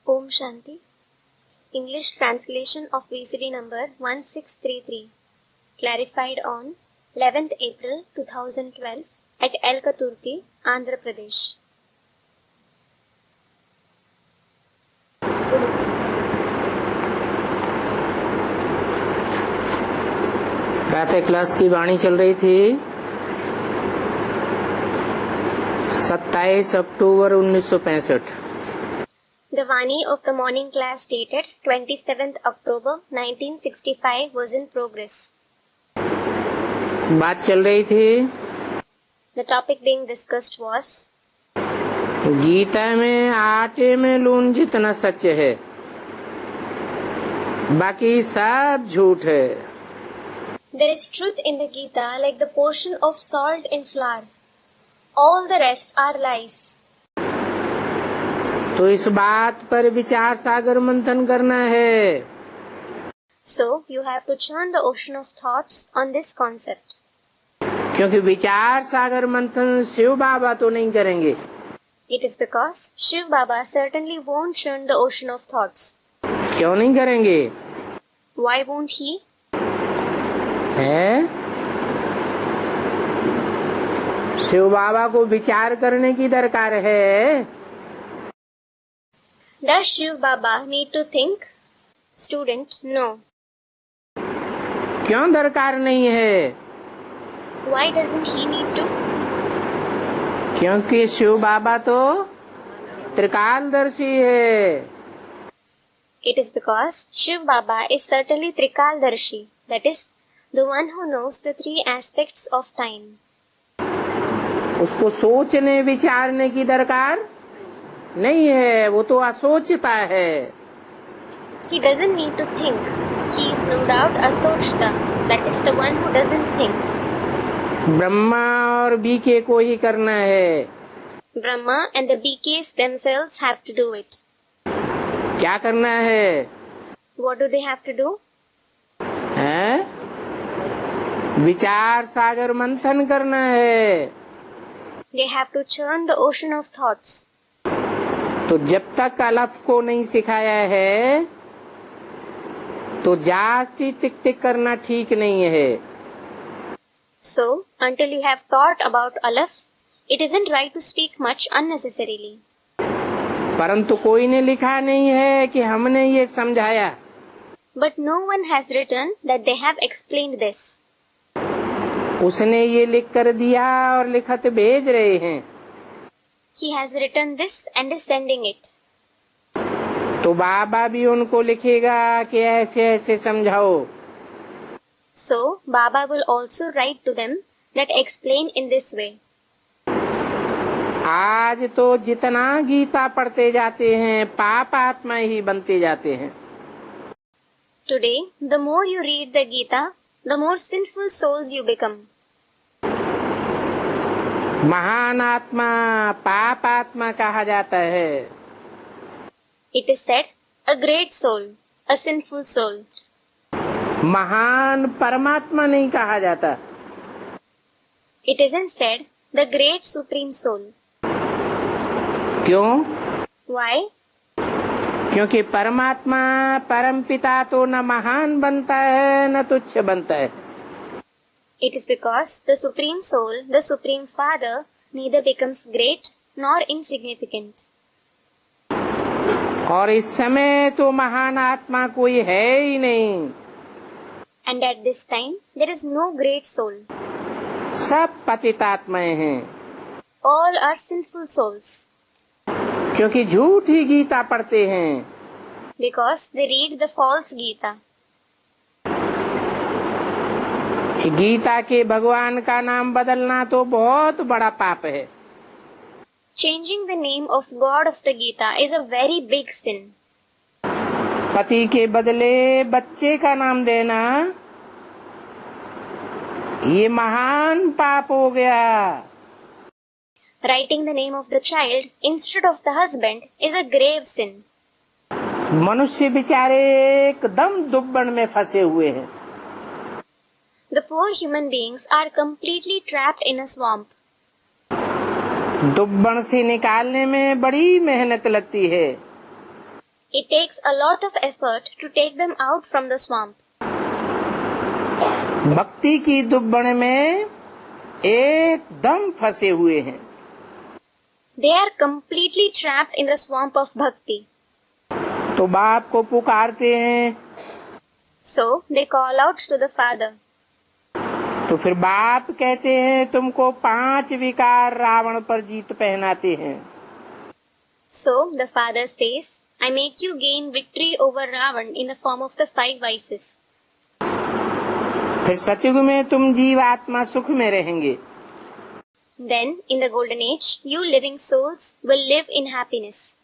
Om Shanti. English translation of VCD number 1633. Clarified on 11th April 2012 at El Katurti, Andhra Pradesh. प्रातः class की वाणी चल रही थी 27 अक्टूबर 1965। The Vani of the morning class dated 27th October 1965 was in progress. बात चल रही थी The topic being discussed was Gita में आटे में लून जितना सच है बाकी सब झूठ है। There is truth in the Gita like the portion of salt in flour. All the rest are lies. तो इस बात पर विचार सागर मंथन करना है। So you have to churn the ocean of thoughts on this concept. क्योंकि विचार सागर मंथन शिव बाबा तो नहीं करेंगे। It is because Shiv Baba certainly won't churn the ocean of thoughts. क्यों नहीं करेंगे? Why won't he? है शिव बाबा को विचार करने की दरकार है। Does Shiv Baba need to think? Student, no. क्यों दरकार नहीं है? Why doesn't he need to? क्योंकि शिव बाबा तो त्रिकालदर्शी है। It is because Shiv Baba is certainly Trikaldarshi, that is, the one who knows the three aspects of time. उसको सोचने विचारने की दरकार नहीं है, वो तो असोचता है। He doesn't need to think. He is no doubt Asochta, that is the one who doesn't think. Brahma और बीके को ही करना है। Brahma and the BKs themselves have to do it. क्या करना है? What do they have to do? हैं? विचार सागर मंथन करना है। They have to churn the ocean of thoughts. तो जब तक अलफ को नहीं सिखाया है तो जास्ती टिक टिक करना ठीक नहीं है। So, until you have taught about Aleph, it isn't right to speak much unnecessarily. परंतु कोई ने लिखा नहीं है कि हमने ये समझाया। But no one has written that they have explained this. उसने ये लिख कर दिया और लिखत भेज रहे हैं। He has written this and is sending it. तो बाबा भी उनको लिखेगा कि ऐसे ऐसे समझाओ। So, Baba will also write to them that explain in this way. आज तो जितना गीता पढ़ते जाते हैं पाप आत्मा ही बनते जाते हैं। Today, the more you read the Gita, the more sinful souls you become. महान आत्मा पाप आत्मा कहा जाता है। It is said, a great soul, a sinful soul. महान परमात्मा नहीं कहा जाता। It isn't said, the great supreme soul. क्यों? Why? क्योंकि परमात्मा परमपिता तो न महान बनता है न तुच्छ बनता है। It is because the Supreme Soul, the Supreme Father, neither becomes great nor insignificant. और इस समय तो महान आत्मा कोई है ही नहीं। And at this time, there is no great soul. सब पतित आत्माएं हैं। All are sinful souls. क्योंकि झूठी गीता पढ़ते हैं। Because they read the false Gita. Gita के भगवान का नाम बदलना तो बहुत बड़ा पाप है। Changing the name of God of the Gita is a very big sin. पति के बदले बच्चे का नाम देना ये महान पाप हो गया। Writing the name of the child instead of the husband is a grave sin. मनुष्य बेचारे एकदम दुब्बन में फंसे हुए हैं। The poor human beings are completely trapped in a swamp. दुब्बन से निकालने में बड़ी मेहनत लगती है। It takes a lot of effort to take them out from the swamp. भक्ति की दुब्बन में एकदम फंसे हुए हैं। They are completely trapped in the swamp of bhakti. तो बाप को पुकारते हैं, So they call out to the Father. तो फिर बाप कहते हैं तुमको 5 विकार रावण पर जीत पहनाते हैं। So the Father says, I make you gain victory over Ravan in the form of the 5 vices. फिर सतयुग में तुम जीवात्मा सुख में रहेंगे। Then, in the golden age, you living souls will live in happiness.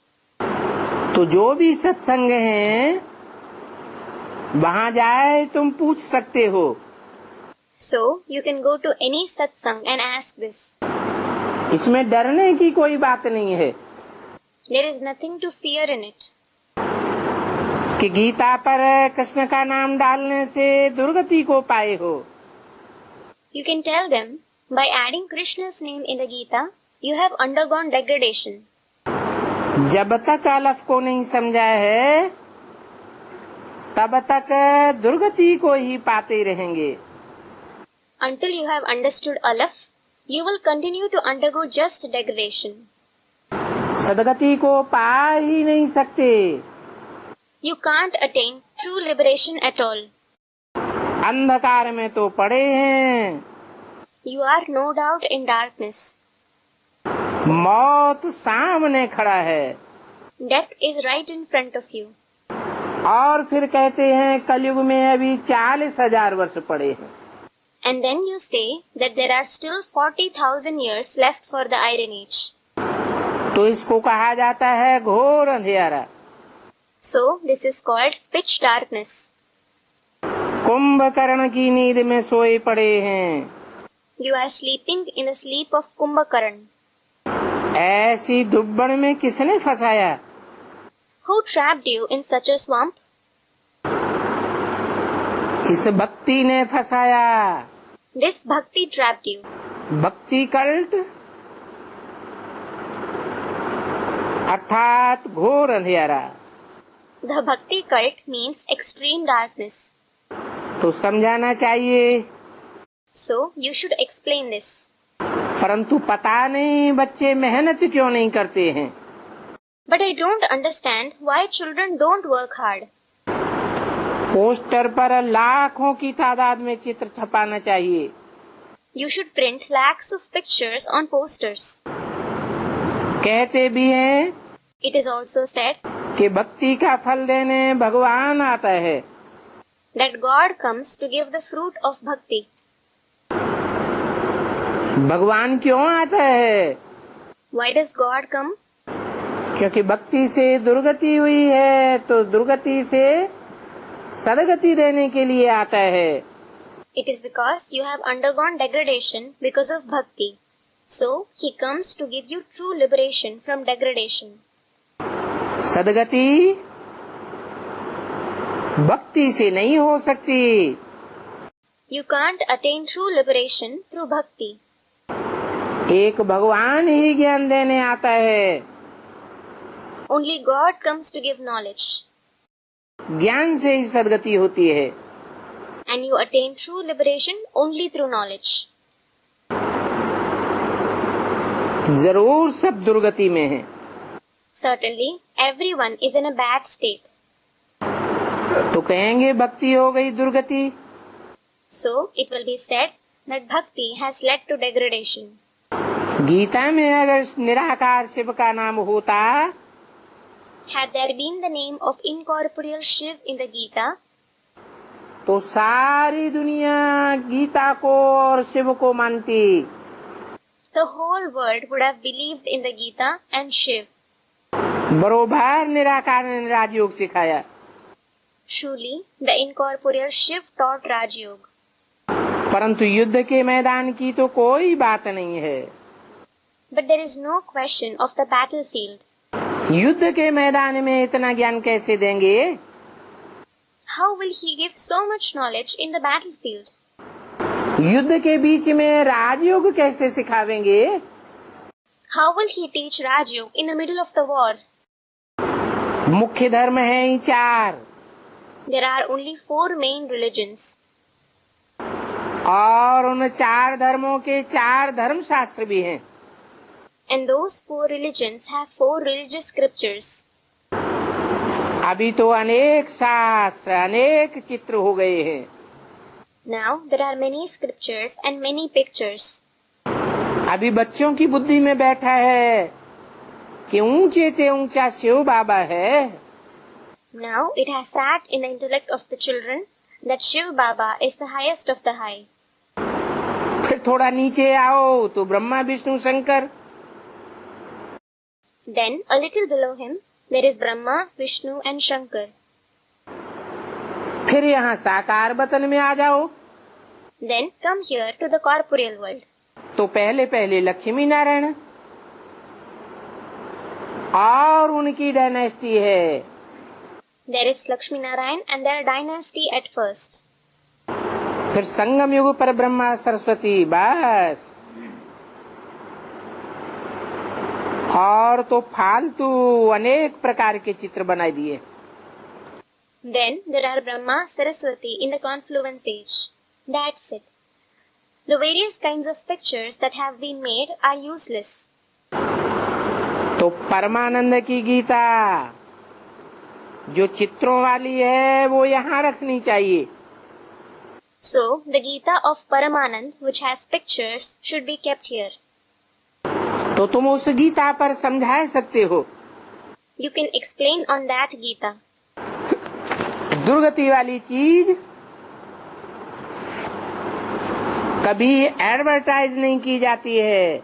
तो जो भी सत्संग है वहाँ जाए तुम पूछ सकते हो। So, you can go to any satsang and ask this. इसमें डरने की कोई बात नहीं है There is nothing to fear in it. कि गीता पर कृष्ण का नाम डालने से दुर्गति को पाए हो। You can tell them, by adding Krishna's name in the Gita, you have undergone degradation. जब तक अलफ को नहीं समझा है तब तक दुर्गति को ही पाते रहेंगे। Until you have understood Alaf, you will continue to undergo just degradation. सदगति को पा ही नहीं सकते। You can't attain true liberation at all. अंधकार में तो पड़े हैं। You are no doubt in darkness. मौत सामने खड़ा है। Death is right in front of you. और फिर कहते हैं कलयुग में अभी 40,000 वर्ष पड़े हैं। And then you say that there are still 40,000 years left for the Iron Age. तो इसको कहा जाता है घोर अंधेरा। So this is called pitch darkness. Kumbhakarna की नींद में सोए पड़े हैं। You are sleeping in the sleep of Kumbhakarna. ऐसी दुब्बन में किसने फंसाया? Who trapped you in such a swamp? इस भक्ति ने फंसाया। This bhakti trapped you. भक्ति कल्ट अर्थात घोर अंधेरा। The bhakti cult means extreme darkness. तो समझाना चाहिए। So you should explain this. परंतु पता नहीं बच्चे मेहनत क्यों नहीं करते हैं। But I don't understand why children don't work hard. Poster पर लाखों की तादाद में चित्र छपाना चाहिए। You should print lakhs of pictures on posters. कहते भी हैं It is also said कि भक्ति का फल देने भगवान आता है। that God comes to give the fruit of bhakti. भगवान क्यों आता है? Why does God come? क्योंकि भक्ति से दुर्गति हुई है तो दुर्गति से सदगति देने के लिए आता है। It is because you have undergone degradation because of bhakti. So he comes to give you true liberation from degradation. सदगति भक्ति से नहीं हो सकती। You can't attain true liberation through bhakti. एक भगवान ही ज्ञान देने आता है। Only God comes to give knowledge. ज्ञान से ही सदगति होती है। And you attain true liberation only through knowledge. जरूर सब दुर्गति में है। Certainly, everyone is in a bad state. तो कहेंगे भक्ति हो गई दुर्गति। So, it will be said that bhakti has led to degradation. Gita में अगर निराकार शिव का नाम होता, Had there been the name of incorporeal Shiv in the Gita, तो सारी दुनिया गीता को और शिव को मानती। the whole world would have believed in the Gita and Shiv. बरोबर निराकार ने राजयोग सिखाया। Truly, the incorporeal Shiv taught Raj Yoga. परंतु युद्ध के मैदान की तो कोई बात नहीं है। But there is no question of the battlefield. युद्ध के मैदान में इतना ज्ञान कैसे देंगे? How will he give so much knowledge in the battlefield? युद्ध के बीच में राजयोग कैसे सिखावेंगे? How will he teach Raj Yoga in the middle of the war? मुख्य धर्म है ही 4 There are only 4 main religions. और उन 4 धर्मों के 4 धर्म शास्त्र भी हैं। And those 4 religions have 4 religious scriptures. अभी तो अनेक शास्त्र अनेक चित्र हो गए हैं। Now there are many scriptures and many pictures. अभी बच्चों की बुद्धि में बैठा है कि ऊंचे ते ऊंचा शिव बाबा है। Now it has sat in the intellect of the children that Shiv Baba is the highest of the high. फिर थोड़ा नीचे आओ तो Brahma Vishnu Shankar. Then a little below him there is Brahma, Vishnu and Shankar. फिर यहाँ साकार वतन में आ जाओ Then come here to the corporeal world. तो पहले पहले लक्ष्मी नारायण और उनकी डायनेस्टी है। There is Lakshmi Narayan and their dynasty at first. फिर संगम युग पर ब्रह्मा सरस्वती बस। और तो फालतू अनेक प्रकार के चित्र बनाए दिए। Then there are Brahma, Saraswati in the confluence age. That's it. The various kinds of pictures that have been made are useless. तो परमानंद की गीता जो चित्रों वाली है वो यहाँ रखनी चाहिए। So the Gita of Paramanand, which has pictures, should be kept here. तो तुम उस गीता पर समझा सकते हो। You can explain on that Gita. दुर्गति वाली चीज कभी एडवर्टाइज नहीं की जाती है।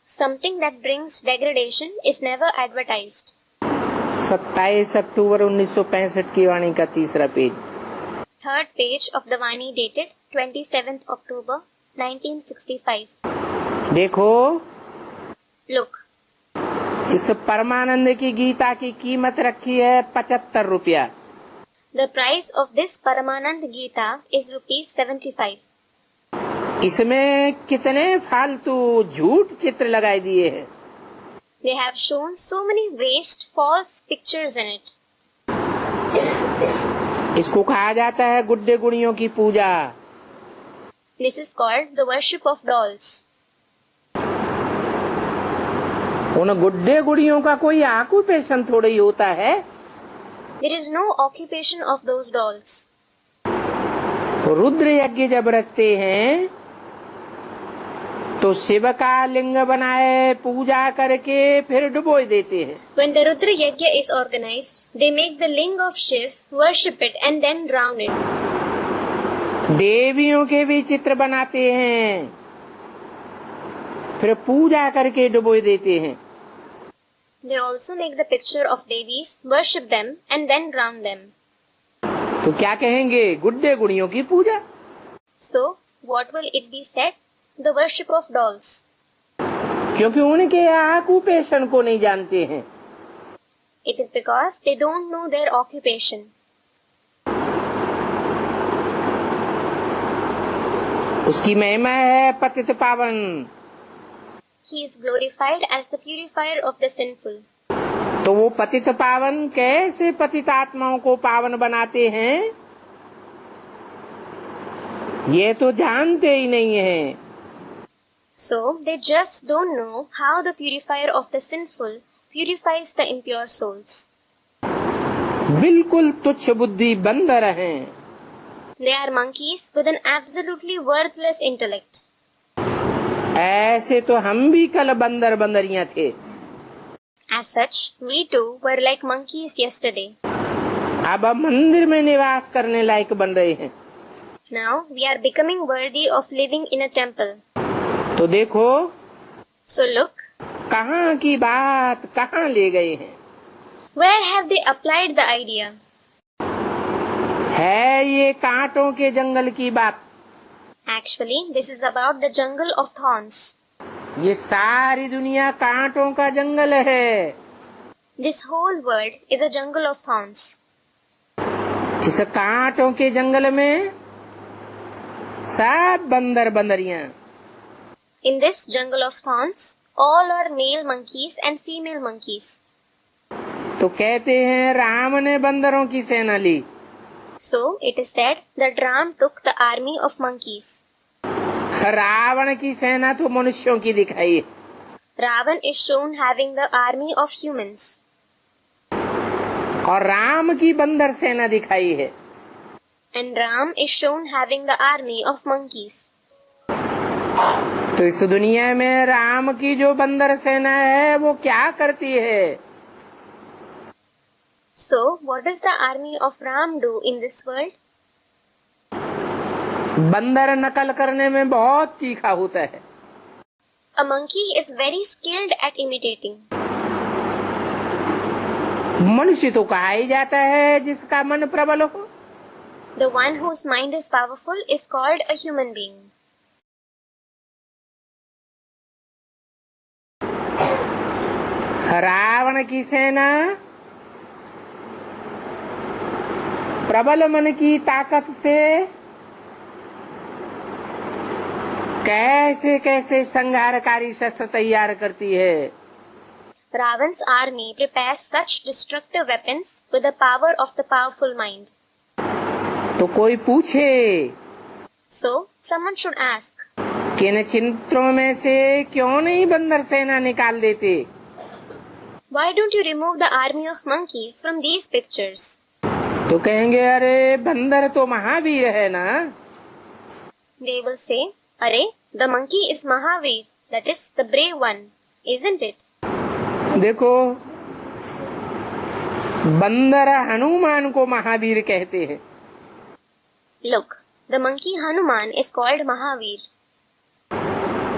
Something that brings degradation is never advertised. 27 अक्टूबर 1965 की वाणी का 3रा page. Third page of the Vani dated 27th October 1965. देखो Look, इस परमानंद की गीता की कीमत रखी है 75 रुपया। the price of this Paramanand Gita is rupees 75. इसमें कितने फालतू झूठ चित्र लगाए दिए हैं। They have shown so many waste, false pictures in it. इसको कहा जाता है गुड्डे गुड़ियों की पूजा। This is called the worship of dolls. उन गुड्डे गुड़ियों का कोई ऑक्यूपेशन थोड़ा ही होता है। There is no occupation of those dolls. Rudra यज्ञ जब रचते हैं तो शिव का लिंग बनाए पूजा करके फिर डुबो देते हैं। When the Rudra Yajna is organized, they make the ling of Shiv, worship it and then drown it. देवियों के भी चित्र बनाते हैं फिर पूजा करके डुबो देते हैं। They also make the picture of Devis, worship them and then drown them. तो क्या कहेंगे? गुड्डे गुड़ियों की पूजा। So, what will it be said? The worship of dolls. क्योंकि उनके ऑक्यूपेशन को नहीं जानते हैं। It is because they don't know their occupation. उसकी महिमा है पतित पावन। He is glorified as the purifier of the sinful. तो वो पतित पावन कैसे पतित आत्माओं को पावन बनाते हैं ये तो जानते ही नहीं है। So, they just don't know how the purifier of the sinful purifies the impure souls. बिल्कुल तुच्छ बुद्धि बंदर हैं। They are monkeys with an absolutely worthless intellect. ऐसे तो हम भी कल बंदर बंदरियां थे। As such, we too were like monkeys yesterday. अब हम मंदिर में निवास करने लायक बन रहे हैं। Now we are becoming worthy of living in a temple. तो देखो So look, कहाँ की बात कहाँ ले गए हैं। where have they applied the idea? है ये कांटों के जंगल की बात। Actually, this is about the jungle of thorns. ये सारी दुनिया कांटों का जंगल है। This whole world is a jungle of thorns. इस कांटों के जंगल में सब बंदर बंदरियां। In this jungle of thorns, all are male monkeys and female monkeys. तो कहते हैं राम ने बंदरों की सेना ली। So it is said that Ram took the army of monkeys. Ravan की सेना तो मनुष्यों की दिखाई। Ravan is shown having the army of humans. और राम की बंदर सेना दिखाई है। And Ram is shown having the army of monkeys. तो इस दुनिया में राम की जो बंदर सेना है वो क्या करती है? So what does the army of Ram do in this world? बंदर नकल करने में बहुत तीखा होता है। A monkey is very skilled at imitating. मनुष्य तो कहा ही जाता है जिसका मन प्रबल हो। The one whose mind is powerful is called a human being. Ravan की सेना प्रबल मन की ताकत से कैसे कैसे संहारकारी शस्त्र तैयार करती है। Ravan's army prepares such destructive weapons with the power of the powerful mind. तो कोई पूछे So someone should ask, कि इन चित्रों में से क्यों नहीं बंदर सेना निकाल देते? why don't you remove the army of monkeys from these pictures? तो कहेंगे अरे बंदर तो महावीर है ना। They will say, Arey, the monkey is Mahavir, that is the brave one, isn't it? देखो बंदर हनुमान को महावीर कहते हैं। Look, the monkey Hanuman is called Mahavir.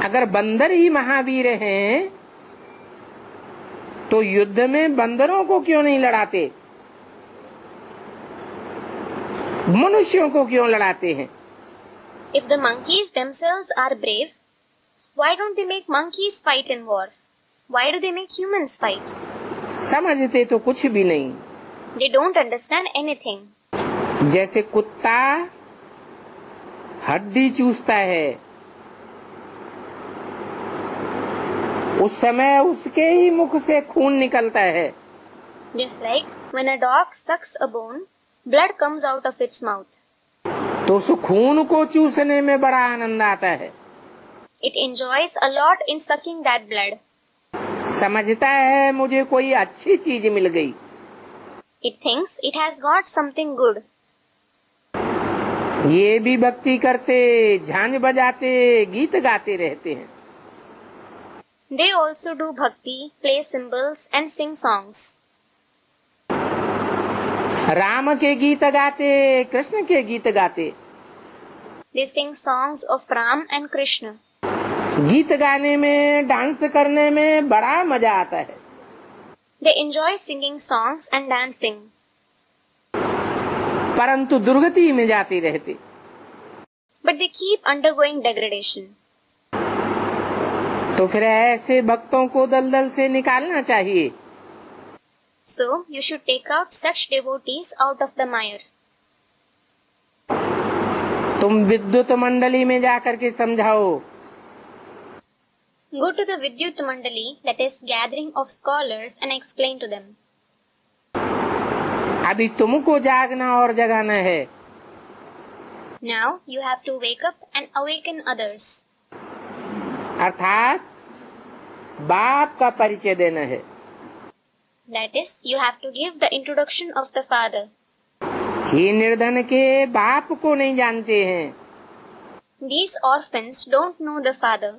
अगर बंदर ही महावीर हैं तो युद्ध में बंदरों को क्यों नहीं लड़ाते? मनुष्यों को क्यों लड़ाते हैं? If the monkeys themselves are brave, why don't they make monkeys fight in war? Why do they make humans fight? समझते तो कुछ भी नहीं। They don't understand anything. जैसे कुत्ता हड्डी चूसता है, उस समय उसके ही मुख से खून निकलता है। Just like when a dog sucks a bone, blood comes out of its mouth. तो उस खून को चूसने में बड़ा आनंद आता है। It enjoys a lot in sucking that blood. समझता है मुझे कोई अच्छी चीज मिल गई। It thinks it has got something good. ये भी भक्ति करते, झांझ बजाते, गीत गाते रहते हैं। They also do bhakti, play cymbals and sing songs. Ram के गीत गाते, कृष्ण के गीत गाते। They sing songs of Ram and Krishna. गीत गाने में, डांस करने में बड़ा मजा आता है। They enjoy singing songs and dancing. परंतु दुर्गति में जाते रहते। But they keep undergoing degradation. तो फिर ऐसे भक्तों को दलदल से निकालना चाहिए। So you should take out such devotees out of the mire. तुम विद्युत मंडली में जाकर के समझाओ। Go to the Vidyut Mandali, that is gathering of scholars, and explain to them. अभी तुमको जागना और जगाना है। Now you have to wake up and awaken others. अर्थात बाप का परिचय देना है। That is, you have to give the introduction of the father. ये निर्धन के बाप को नहीं जानते हैं। These orphans don't know the father.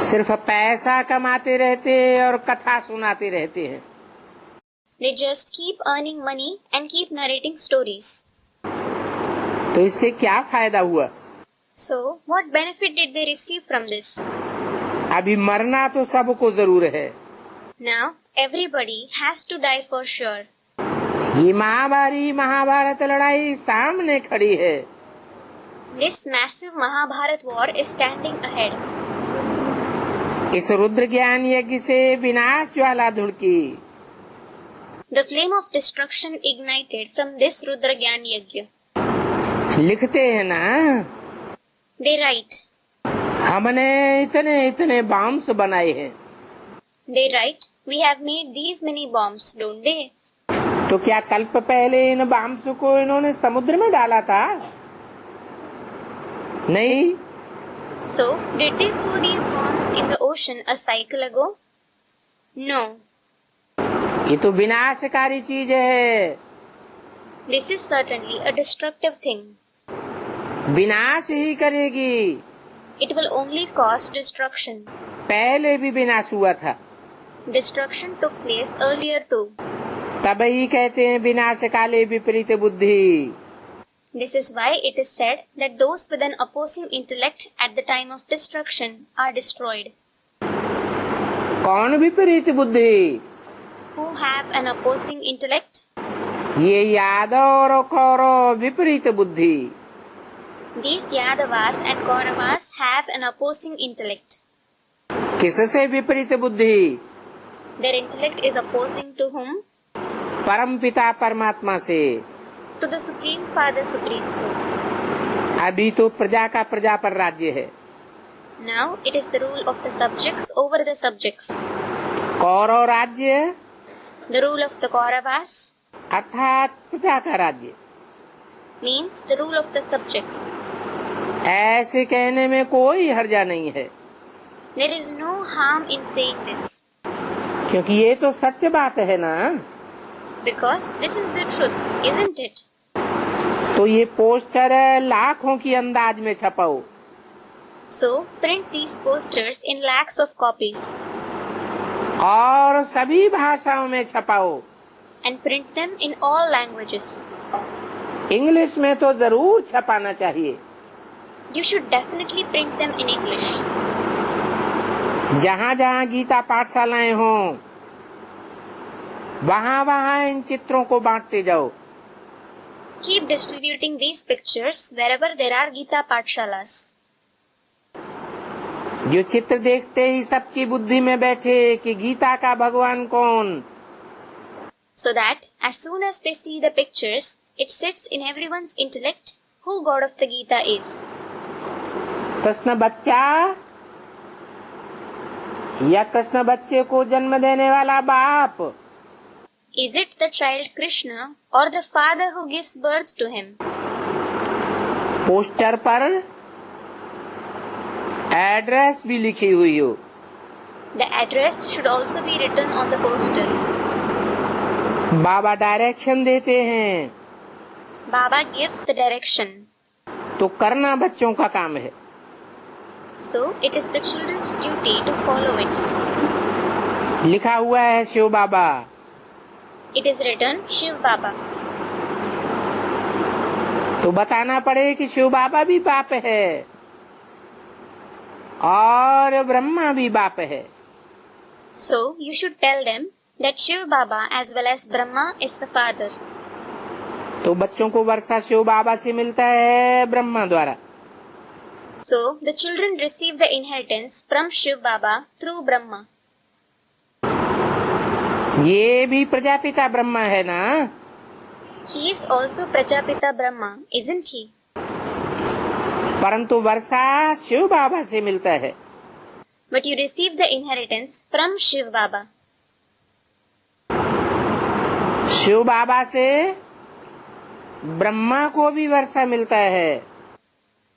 सिर्फ पैसा कमाते रहते और कथा सुनाते रहते हैं। They just keep earning money and keep narrating stories. तो इससे क्या फायदा हुआ? So, what benefit did they receive from this? अभी मरना तो सबको जरूर है। Now, everybody has to die for sure. ये महाभारी महाभारत लड़ाई सामने खड़ी है। This massive Mahabharat war is standing ahead. इस रुद्र ज्ञान यज्ञ से विनाश ज्वाला धुड़की। The flame of destruction ignited from this Rudra Gyan Yajna. लिखते हैं ना, They write, हमने इतने इतने बॉम्ब्स बनाए हैं। They write, we have made these many bombs, don't they? तो क्या कल्प पहले इन बॉम्ब्स को इन्होंने समुद्र में डाला था? नहीं। So, did they throw these bombs in the ocean a cycle ago? No. ये तो विनाशकारी चीज है। This is certainly a destructive thing. विनाश ही करेगी। It will only cause destruction. पहले भी विनाश हुआ था। Destruction took place earlier too. तभी कहते हैं विनाश काले विपरीत बुद्धि। This is why it is said that those with an opposing intellect at the time of destruction are destroyed. कौन विपरीत बुद्धि? Who have an opposing intellect? ये यादव और कौरव विपरीत बुद्धि। These Yadavas and Kauravas have an opposing intellect. किससे विपरीत बुद्धि? Their intellect is opposing to whom? परम पिता परमात्मा से। To the Supreme Father, Supreme Soul. अभी तो प्रजा का प्रजा पर राज्य है। Now it is the rule of the subjects over the subjects. Kaurava राज्य, The rule of the Kauravas अर्थात प्रजा का राज्य। means the rule of the subjects. ऐसे कहने में कोई हर्जा नहीं है। There is no harm in saying this. क्योंकि ये तो सच्च बात है ना। Because this is the truth, isn't it? तो ये पोस्टर लाखों की अंदाज में छपाओ। So print these posters in lakhs of copies. और सभी भाषाओं में छपाओ। And print them in all languages. English में तो जरूर छपाना चाहिए। You should definitely print them in English. जहाँ जहाँ गीता पाठशालाएं हों, वहाँ वहाँ इन चित्रों को बांटते जाओ। Keep distributing these pictures wherever there are Gita Pathshalas. जो चित्र देखते ही सबकी बुद्धि में बैठे कि गीता का भगवान कौन। So that as soon as they see the pictures, it sits in everyone's intellect who God of the Gita is. Krishna बच्चा या कृष्ण बच्चे को जन्म देने वाला बाप। Is it the child Krishna or the father who gives birth to him? Poster पर address भी लिखी हुई हो। The address should also be written on the poster. Baba direction देते हैं। Baba gives the direction. तो करना बच्चों का काम है। So it is the children's duty to follow it. लिखा हुआ है शिव बाबा। It is written Shiv Baba. तो बताना पड़े कि शिव बाबा भी बाप है और ब्रह्मा भी बाप है। So you should tell them that Shiv Baba as well as Brahma is the father. तो बच्चों को वर्षा शिव बाबा से मिलता है ब्रह्मा द्वारा। So the children receive the inheritance from Shiv Baba through Brahma. ये भी प्रजापिता ब्रह्मा है ना। He is also Prajapita Brahma, isn't he? परंतु वर्षा शिव बाबा से मिलता है। But you receive the inheritance from Shiv Baba. Shiv बाबा से ब्रह्मा को भी वर्षा मिलता है।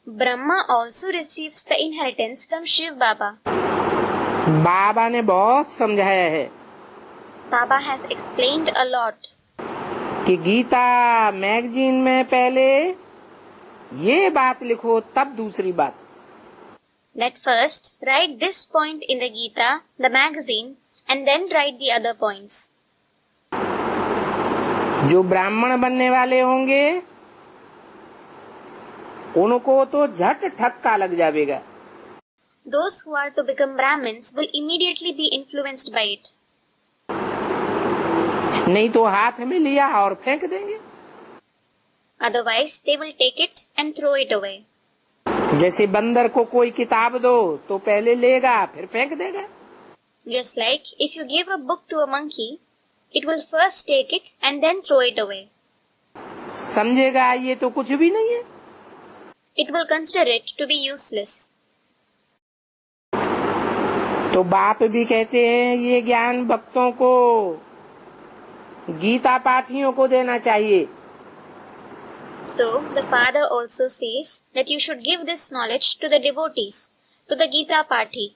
Brahma also receives the inheritance from Shiv Baba. बाबा ने बहुत समझाया है। Baba has explained a lot. कि गीता मैगजीन में पहले ये बात लिखो तब दूसरी बात। That first write this point in the Gita, the magazine, and then write the other points. जो ब्राह्मण बनने वाले होंगे उनको तो झट ठक्का लग जाएगा। Those who are to become Brahmins will immediately be influenced by it. नहीं तो हाथ में लिया और फेंक देंगे। Otherwise, they will take it and throw it away. जैसे बंदर को कोई किताब दो तो पहले लेगा फिर फेंक देगा। Just like if you give a book to a monkey, it will first take it and then throw it away. समझेगा ये तो कुछ भी नहीं है। It will consider it to be useless. तो बाप भी कहते हैं ये ज्ञान भक्तों को, गीता पाठियों को देना चाहिए। So, the father also says that you should give this knowledge to the devotees, to the Gita Pathi,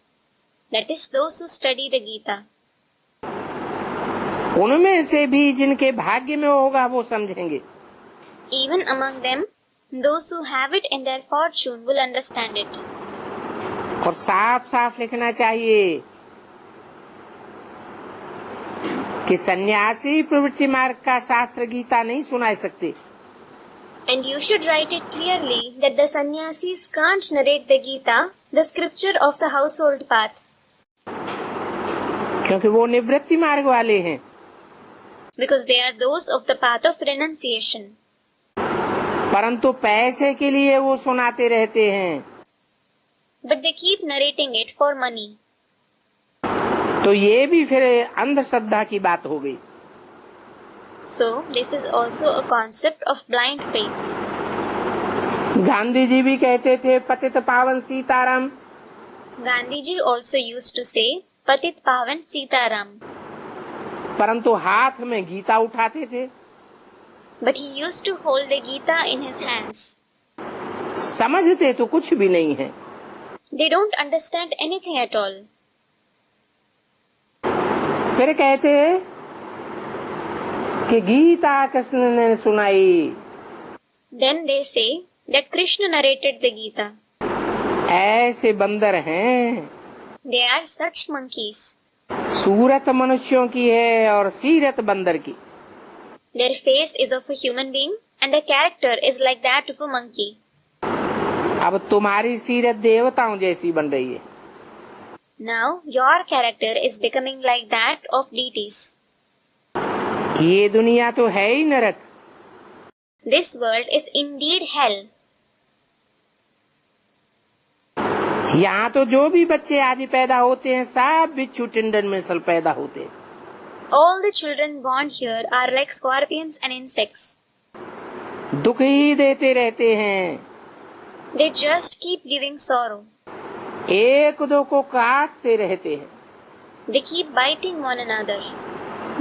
that is, those who study the Gita. उनमें से भी जिनके भाग्य में होगा वो समझेंगे। Even among them, those who have it in their fortune will understand it. और साफ साफ लिखना चाहिए कि सन्यासी प्रवृत्ति मार्ग का शास्त्र गीता नहीं सुना सकते। And you should write it clearly that the sannyasis can't narrate the Gita, the scripture of the household path. क्योंकि वो निवृत्ति मार्ग वाले हैं। Because they are those of the path of renunciation. परंतु पैसे के लिए वो सुनाते रहते हैं। But they keep narrating it for money. तो ये भी फिर अंधश्रद्धा की बात हो गई। So, this is also a concept of blind faith. Gandhi ji भी कहते थे पतित पावन Sitaram. Gandhi ji also used to say, Patit Pavan Sitaram. परंतु हाथ में गीता उठाते थे। But he used to hold the Gita in his hands. समझते तो कुछ भी नहीं है। They don't understand anything at all. फिर कहते कि गीता कृष्ण ने सुनाई। Then they say that Krishna narrated the Gita. ऐसे बंदर हैं। They are such monkeys. सूरत मनुष्यों की है और सीरत बंदर की। Their face is of a human being and their character is like that of a monkey. अब तुम्हारी सीरत देवताओं जैसी बन रही है। Now your character is becoming like that of deities. ये दुनिया तो है ही नरक। This world is indeed hell. यहाँ तो जो भी बच्चे आदि पैदा होते हैं सब बिच्छू टिंडन में सल पैदा होते हैं। All the children born here are like scorpions and insects. दुख ही देते रहते हैं। They just keep giving sorrow. एक दो को काटते रहते हैं। They keep biting one another.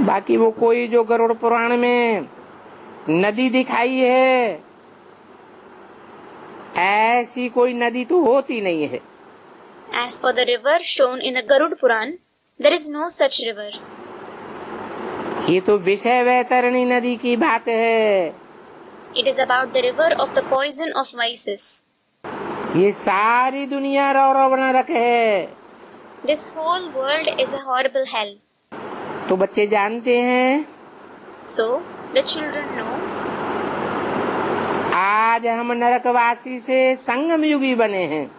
बाकी वो कोई जो गरुड़ पुराण में नदी दिखाई है ऐसी कोई नदी तो होती नहीं है। As for the river shown in the Garud Puran, there is no such river. ये तो विषय वैतरणी नदी की बात है। It is about the river of the poison of vices. ये सारी दुनिया रौरव नरक है। This whole world is a horrible hell. तो बच्चे जानते हैं। So, the children know. आज हम नरकवासी से संगम युगी बने हैं।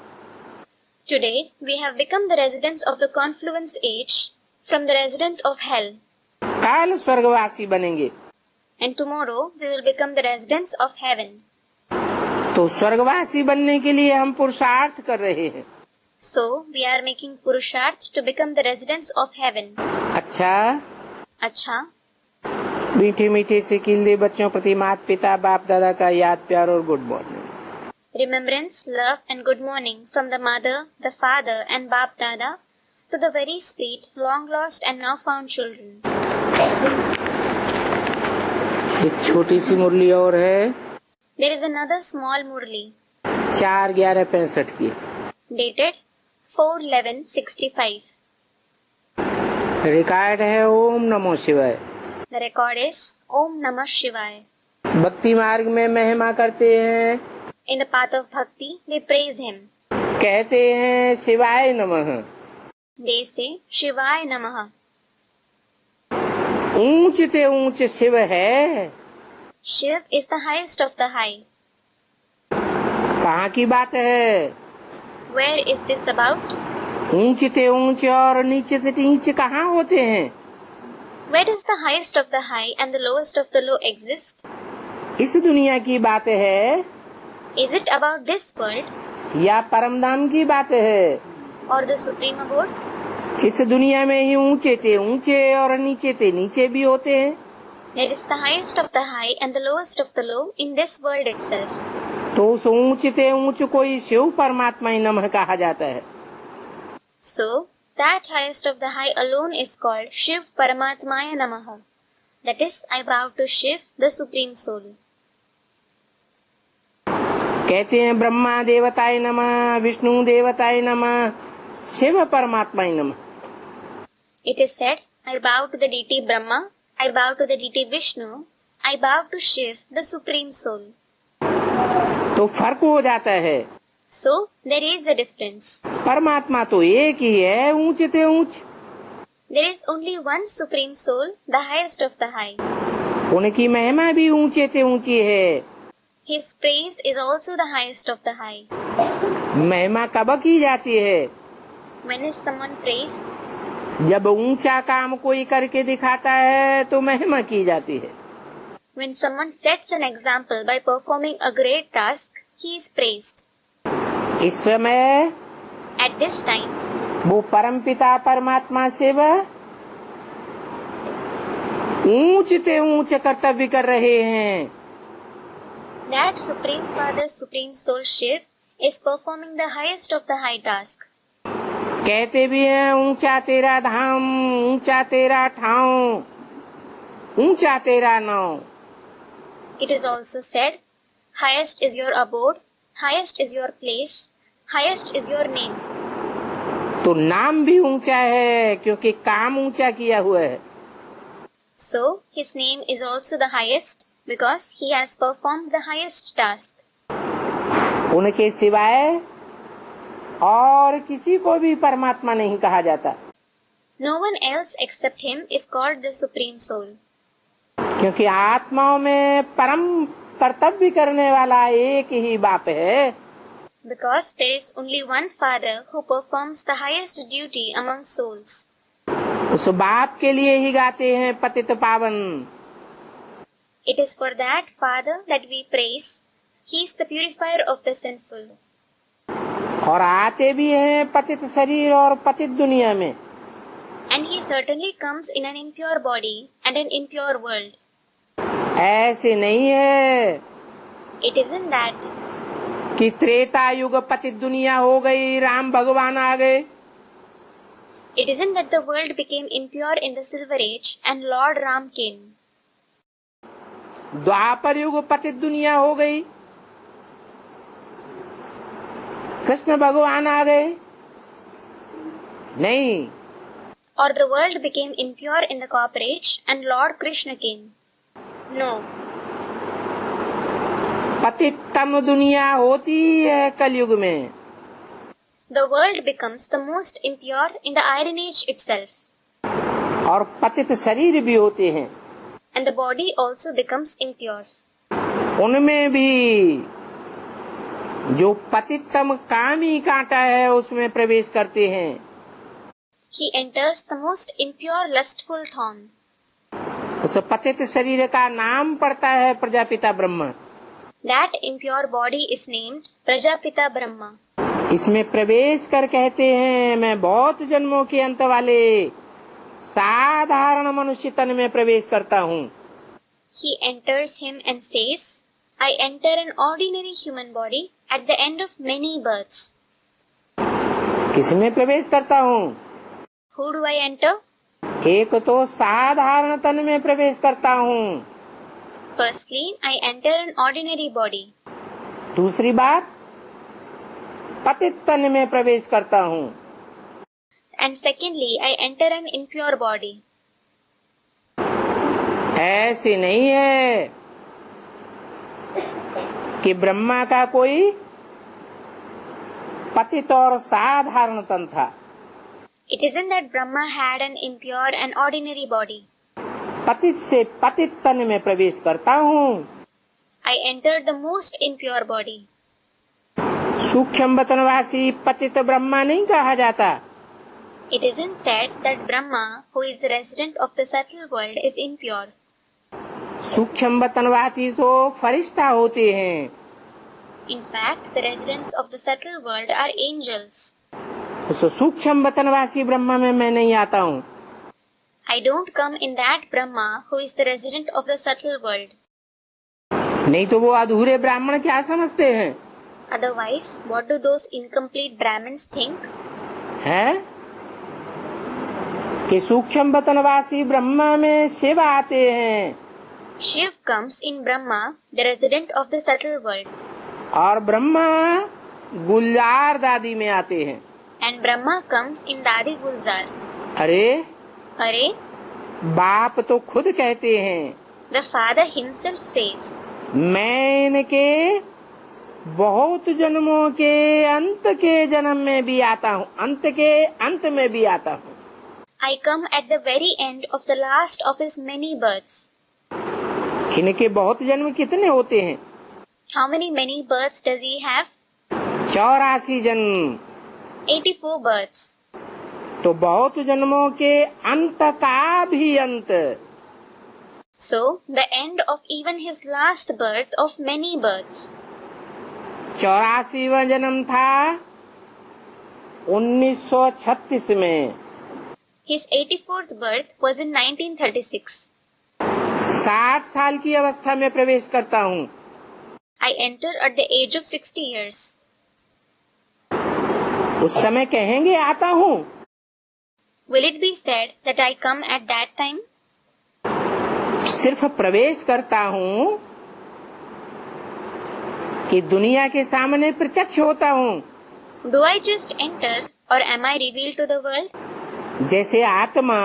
Today, we have become the residents of the confluence age from the residents of hell. कल स्वर्गवासी बनेंगे। And tomorrow, we will become the residents of heaven. तो स्वर्गवासी बनने के लिए हम पुरुषार्थ कर रहे हैं। So, we are making purusharth to become the residents of heaven. अच्छा, मीठे मीठे से खिलते बच्चों प्रति माता पिता बाप दादा का याद प्यार और good morning. remembrance, love and good morning from the mother, the father and Bap Dada to the very sweet, long lost and now found children. एक छोटी सी मुरली और है। There is another small murli 4/11/65 की। dated 4/11/65. रिकॉर्ड है ओम नमो शिवाय। The record is Om Namah Shivaya. भक्ति मार्ग में महिमा करते हैं। In the path of bhakti, they praise him. कहते हैं शिवाय नमः। They say Shivaya Namah. ऊंच ते ऊंच शिव है। Shiv is the highest of the high. कहाँ की बात है? Where is this about? ऊंच ते ऊंच और नीचे ते नीच कहाँ होते हैं? Where does the highest of the high and the lowest of the low exist? इस दुनिया की बात है Is it about this world या परमधाम की बात है? or the supreme abode? इस दुनिया में ही ऊंचे ते ऊंचे और नीचे ते नीचे भी होते हैं। There is the highest of the high and the lowest of the low in this world itself. तो उस ऊंच ते ऊंच को ही शिव परमात्मा ही नमः कहा जाता है। So, That highest of the high alone is called Shiv Paramatmaya Namaha. That is, I bow to Shiv, the Supreme Soul. कहते हैं ब्रह्मा देवताय नमः, विष्णु देवताय नमः, शिव परमात्माय नमः. It is said, I bow to the deity Brahma, I bow to the deity Vishnu, I bow to Shiv, the Supreme Soul. तो फर्क हो जाता है. So, there is a difference. परमात्मा तो एक ही है, ऊंचे ते ऊंच. There is only one Supreme Soul, the highest of the high. उनकी महिमा भी ऊंचे ते ऊंची है. His praise is also the highest of the high. महिमा कब की जाती है? When is someone praised? जब ऊंचा काम कोई करके दिखाता है तो महिमा की जाती है. When someone sets an example by performing a great task, he is praised. इस समय At this time, वो परमपिता परमात्मा शिव ऊंच ते ऊंच कर्तव्य कर रहे हैं. that Supreme Father, Supreme Soul Shiv is performing the highest of the high task. कहते भी हैं ऊंचा तेरा धाम, ऊंचा तेरा ठाव, ऊंचा तेरा नाव. It is also said, highest is your abode, highest is your place, highest is your name. तो नाम भी ऊंचा है क्योंकि काम ऊंचा किया हुआ है. So, his name is also the highest because he has performed the highest task. उनके सिवाय और किसी को भी परमात्मा नहीं कहा जाता. No one else except him is called the Supreme Soul. क्योंकि आत्माओं में परम कर्तव्य करने वाला एक ही बाप है. Because there is only one Father who performs the highest duty among souls. उस बाप के लिए ही गाते हैं पतित पावन. It is for that Father that we praise. He is the purifier of the sinful. और आते भी हैं पतित शरीर और पतित दुनिया में. And he certainly comes in an impure body and an impure world. ऐसे नहीं है It isn't that कि त्रेता युग पतित दुनिया हो गई, राम भगवान आ गए. It isn't that the world became impure in the Silver Age and Lord Ram came. द्वापर युग पतित दुनिया हो गई, कृष्ण भगवान आ गए. नहीं. Or the world became impure in the Copper Age and Lord Krishna came. No. पतितम दुनिया होती है कलयुग में. The world becomes the most impure in the Iron Age itself. और पतित शरीर भी होते हैं. And the body also becomes impure. उनमें भी जो पतितम कामी कांटा है उसमें प्रवेश करते हैं. He enters the most impure lustful thorn. उस पतित शरीर का नाम पड़ता है Prajapita Brahma. That impure body is named Prajapita Brahma. इसमें प्रवेश कर कहते हैं मैं बहुत जन्मों के अंत वाले साधारण मनुष्य तन में प्रवेश करता हूँ. He enters him and says, I enter an ordinary human body at the end of many births. किसमें प्रवेश करता हूँ? Who do I enter? एक तो साधारण तन में प्रवेश करता हूँ. Firstly, I enter an ordinary body. दूसरी बात पतित तन में प्रवेश करता हूँ. And secondly, I enter an impure body. ऐसे नहीं है कि ब्रह्मा का कोई पतित और साधारण तन था. It isn't that Brahma had an impure and ordinary body. पतित से पतित तन में प्रवेश करता हूँ. I enter the most impure body. सूक्ष्म वतनवासी पतित ब्रह्मा नहीं कहा जाता. It isn't said that Brahma, who is the resident of the subtle world, is impure. सूक्ष्म वतनवासी तो फरिश्ता होते हैं. In fact, the residents of the subtle world are angels. उस सूक्ष्म वतनवासी ब्रह्मा में मैं नहीं आता हूँ. I don't come in that Brahma who is the resident of the subtle world. नहीं तो वो अधूरे ब्राह्मण क्या समझते हैं? Otherwise, what do those incomplete Brahmins think? हैं? कि सूक्ष्म वतनवासी ब्रह्मा में शिव आते हैं Shiv comes in Brahma, the resident of the subtle world, और ब्रह्मा गुलजार दादी में आते हैं। and Brahma comes in Dadi Gulzar. अरे Hare, बाप तो खुद कहते हैं the father himself says, मैं इनके बहुत जन्मों के अंत के जन्म में भी आता हूँ, अंत के अंत में भी आता हूँ। I come at the very end of the last of his many births. इनके बहुत जन्म कितने होते हैं? How many births does he have? 84 जन्म। 84 births. तो बहुत जन्मों के अंत का भी अंत। So, the end of even his last birth of many births. 84वां जन्म था 1936 में। His 84th birth was in 1936. 60 साल की अवस्था में प्रवेश करता हूँ। I enter at the age of 60 years. उस समय कहेंगे आता हूँ? Will it be said that I come at that time? सिर्फ प्रवेश करता हूँ कि दुनिया के सामने प्रत्यक्ष होता हूँ। Do I just enter or am I revealed to the world? जैसे आत्मा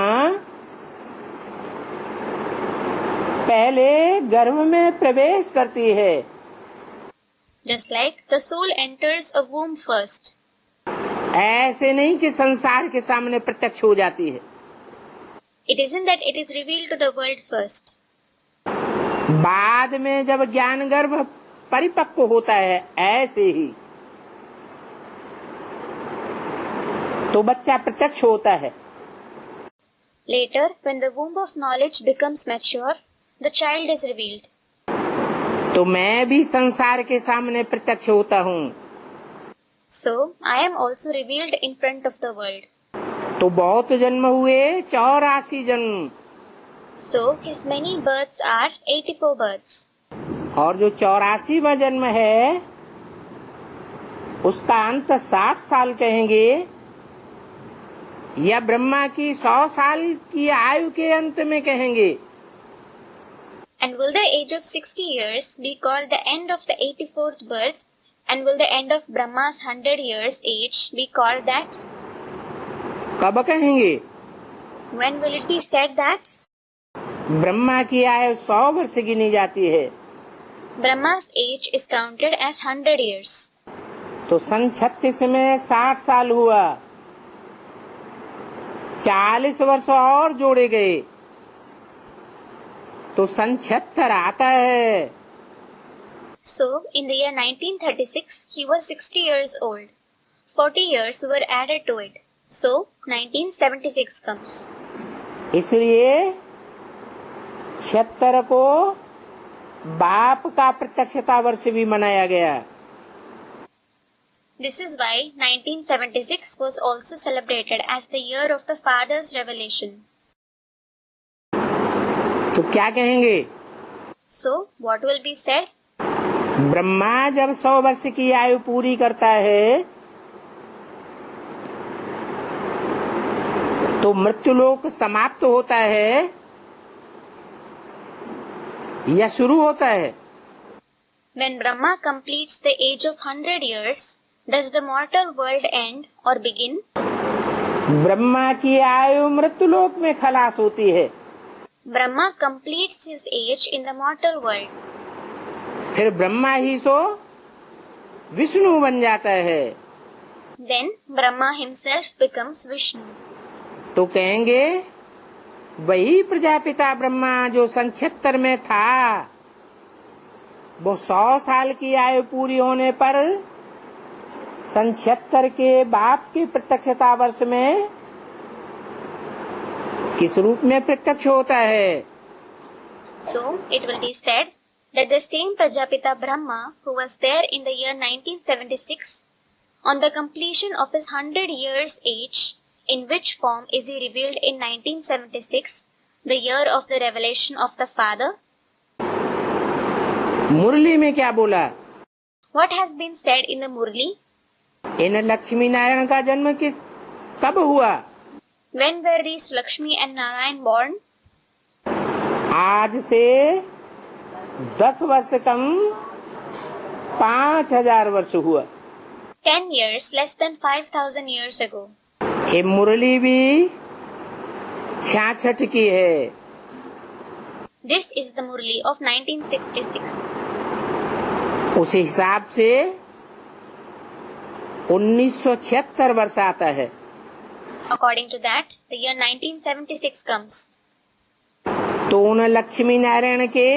पहले गर्भ में प्रवेश करती है, Just like the soul enters a womb first. ऐसे नहीं कि संसार के सामने प्रत्यक्ष हो जाती है। It isn't that it is revealed to the world first. बाद में जब ज्ञान गर्भ परिपक्व होता है, ऐसे ही तो बच्चा प्रत्यक्ष होता है। Later, when the womb of knowledge becomes mature, the child is revealed. तो मैं भी संसार के सामने प्रत्यक्ष होता हूँ। So, I am also revealed in front of the world. तो बहुत जन्म हुए 84 जन्म, So, his many births are 84 births. और जो 84वां जन्म है उसका अंत 60 साल कहेंगे या ब्रह्मा की 100 साल की आयु के अंत में कहेंगे। And will the age of 60 years be called the end of the 84th birth? And will the end of Brahma's 100 years age be called that? कब कहेंगे? When will it be said that? Brahma की आयु 100 वर्ष गिनी जाती है, Brahma's age is counted as 100 years. तो सन 36 में 60 साल हुआ, 40 वर्ष और जोड़े गए तो सन 76 आता है। So, in the year 1936, he was 60 years old. 40 years were added to it. So, 1976 comes. इसलिए 76 को बाप का प्रत्यक्षता वर्ष भी मनाया गया। This is why 1976 was also celebrated as the year of the Father's revelation. तो क्या कहेंगे? So, what will be said? Brahma जब 100 वर्ष की आयु पूरी करता है तो मृत्युलोक समाप्त होता है या शुरू होता है? When Brahma completes the age of 100 years, does the mortal world end or begin? Brahma की आयु मृत्युलोक में खलास होती है, Brahma completes his age in the mortal world. फिर ब्रह्मा ही सो विष्णु बन जाता है। Then Brahma himself becomes Vishnu. तो कहेंगे वही प्रजापिता ब्रह्मा जो सन 76 में था, वो 100 साल की आयु पूरी होने पर सन 76 के बाप के प्रत्यक्षता वर्ष में किस रूप में प्रत्यक्ष होता है? So, it will be said that the same Prajapita Brahma who was there in the year 1976, on the completion of his 100 years age, in which form is he revealed in 1976, the year of the revelation of the Father? मुरली में क्या बोला? What has been said in the Murli? इन लक्ष्मी नारायण का जन्म कब हुआ? When were these Lakshmi and Narayan born? आज से 10 वर्ष कम 5000 वर्ष हुआ। 10 years, less than 5,000 years ago. ये मुरली भी 66 की है। This is the Murli of 1966. उस हिसाब से 1976 वर्ष आता है। According to that, the year 1976 comes. तो उन लक्ष्मी नारायण के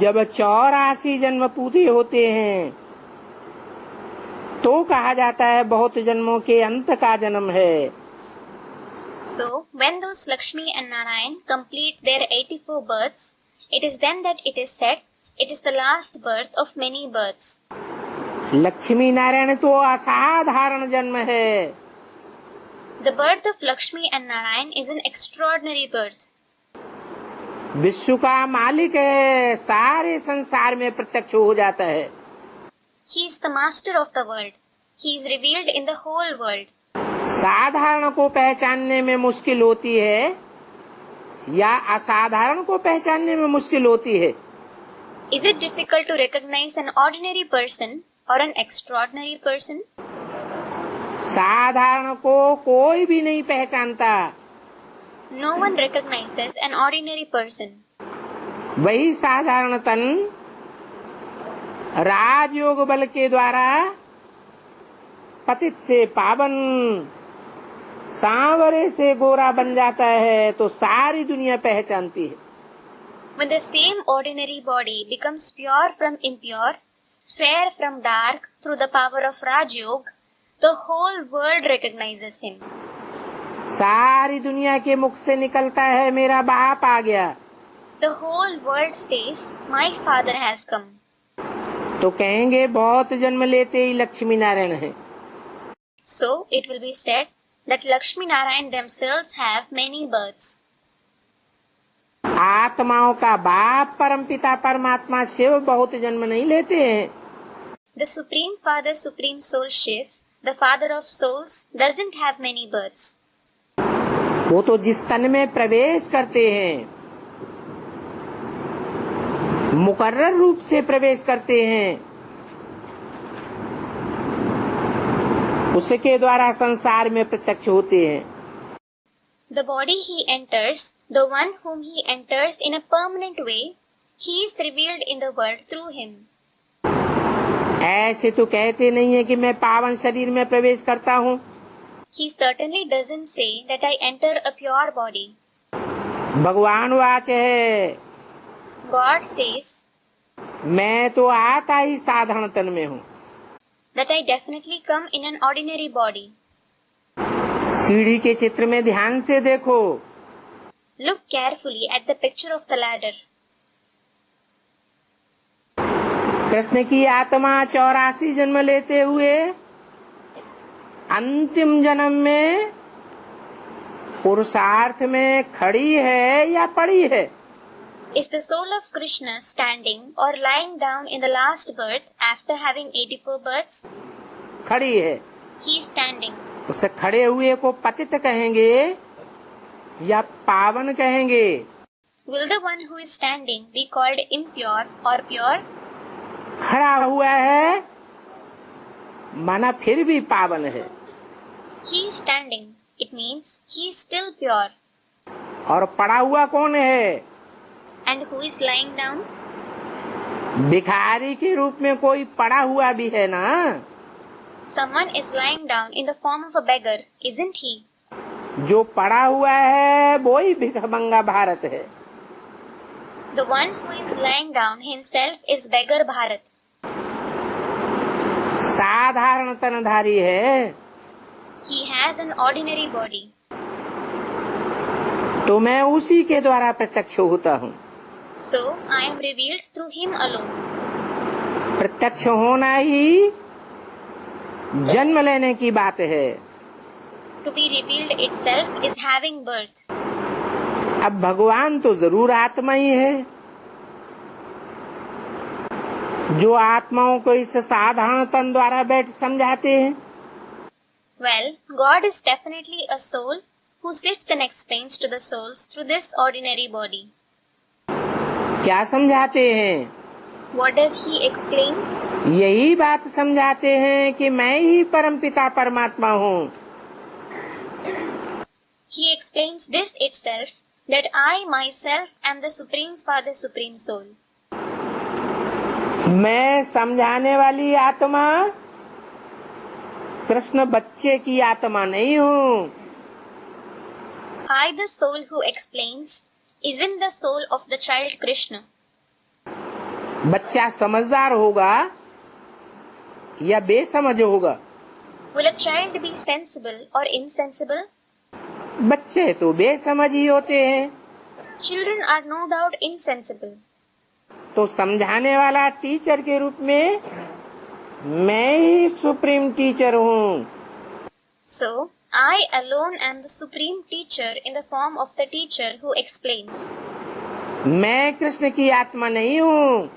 जब 84 जन्म पूरे होते हैं तो कहा जाता है बहुत जन्मों के अंत का जन्म है। So, when those Lakshmi and Narayan complete their 84 births, it is then that it is said, it is the last birth of many births. Lakshmi Narayan तो असाधारण जन्म है। The birth of Lakshmi and Narayan is an extraordinary birth. विश्व का मालिक है, सारे संसार में प्रत्यक्ष हो जाता है। He is the master of the world. He is revealed in the whole world. साधारण को पहचानने में मुश्किल होती है या असाधारण को पहचानने में मुश्किल होती है? Is it difficult to recognize an ordinary person or an extraordinary person? साधारण को कोई भी नहीं पहचानता। No one recognizes an ordinary person. वही साधारणतन राजयोग बल के द्वारा पतित से पावन, सांवरे से गोरा बन जाता है तो सारी दुनिया पहचानती है। When the same ordinary body becomes pure from impure, fair from dark through the power of Raj Yoga, the whole world recognizes him. सारी दुनिया के मुख से निकलता है मेरा बाप आ गया। The whole world says, my father has come. तो कहेंगे बहुत जन्म लेते ही लक्ष्मी नारायण है। So it will be said that Lakshmi Narayan themselves have many births. आत्माओं का बाप परमपिता परमात्मा शिव बहुत जन्म नहीं लेते हैं। The Supreme Father, Supreme Soul Shiv, the Father of Souls, doesn't have many births. वो तो जिस तन में प्रवेश करते हैं, मुकर्रर रूप से प्रवेश करते हैं, उसके द्वारा संसार में प्रत्यक्ष होते हैं। The body he enters, the one whom he enters in a permanent way, he is revealed in the world through him. ऐसे तो कहते नहीं है कि मैं पावन शरीर में प्रवेश करता हूँ। He certainly doesn't say that I enter a pure body. भगवान वाच है, God says मैं तो आता ही साधारण तन में हूँ। that I definitely come in an ordinary body. सीढ़ी के चित्र में ध्यान से देखो। Look carefully at the picture of the ladder. Krishna की आत्मा 84 जन्म लेते हुए अंतिम जन्म में पुरुषार्थ में खड़ी है या पड़ी है? Is the soul of Krishna standing or lying down in the last birth after having 84 births? खड़ी है। He is standing. उसे खड़े हुए को पतित कहेंगे या पावन कहेंगे? Will the one who is standing be called impure or pure? खड़ा हुआ है माना फिर भी पावन है। He is standing. It means he is still pure. और पड़ा हुआ कौन है? And who is lying down? भिखारी के रूप में कोई पड़ा हुआ भी है ना? Someone is lying down in the form of a beggar, isn't he? जो पड़ा हुआ है वो ही भिखमंगा भारत है। The one who is lying down himself is beggar Bharat. साधारण तनधारी है। He has an ordinary body. तो मैं उसी के द्वारा प्रत्यक्ष होता हूँ। So I am revealed through him alone. प्रत्यक्ष होना ही जन्म लेने की बात है। To be revealed itself is having birth. अब भगवान तो जरूर आत्मा ही है। जो आत्माओं को इस साधारण तन द्वारा बैठ समझाते हैं। Well, God is definitely a soul who sits and explains to the souls through this ordinary body. क्या समझाते हैं? What does he explain? यही बात समझाते हैं कि मैं ही परमपिता परमात्मा हूँ। He explains this itself, that I myself am the Supreme Father, Supreme Soul. मैं समझाने वाली आत्मा कृष्ण बच्चे की आत्मा नहीं हूँ। I, the soul who explains, isn't the soul of the child Krishna. बच्चा समझदार होगा या बेसमझ होगा? Will a child be sensible or insensible? बच्चे तो बेसमझ ही होते हैं। Children are no doubt insensible. तो समझाने वाला टीचर के रूप में मैं ही सुप्रीम टीचर हूँ। So, I alone am the supreme teacher in the form of the teacher who explains. मैं कृष्ण की आत्मा नहीं हूँ,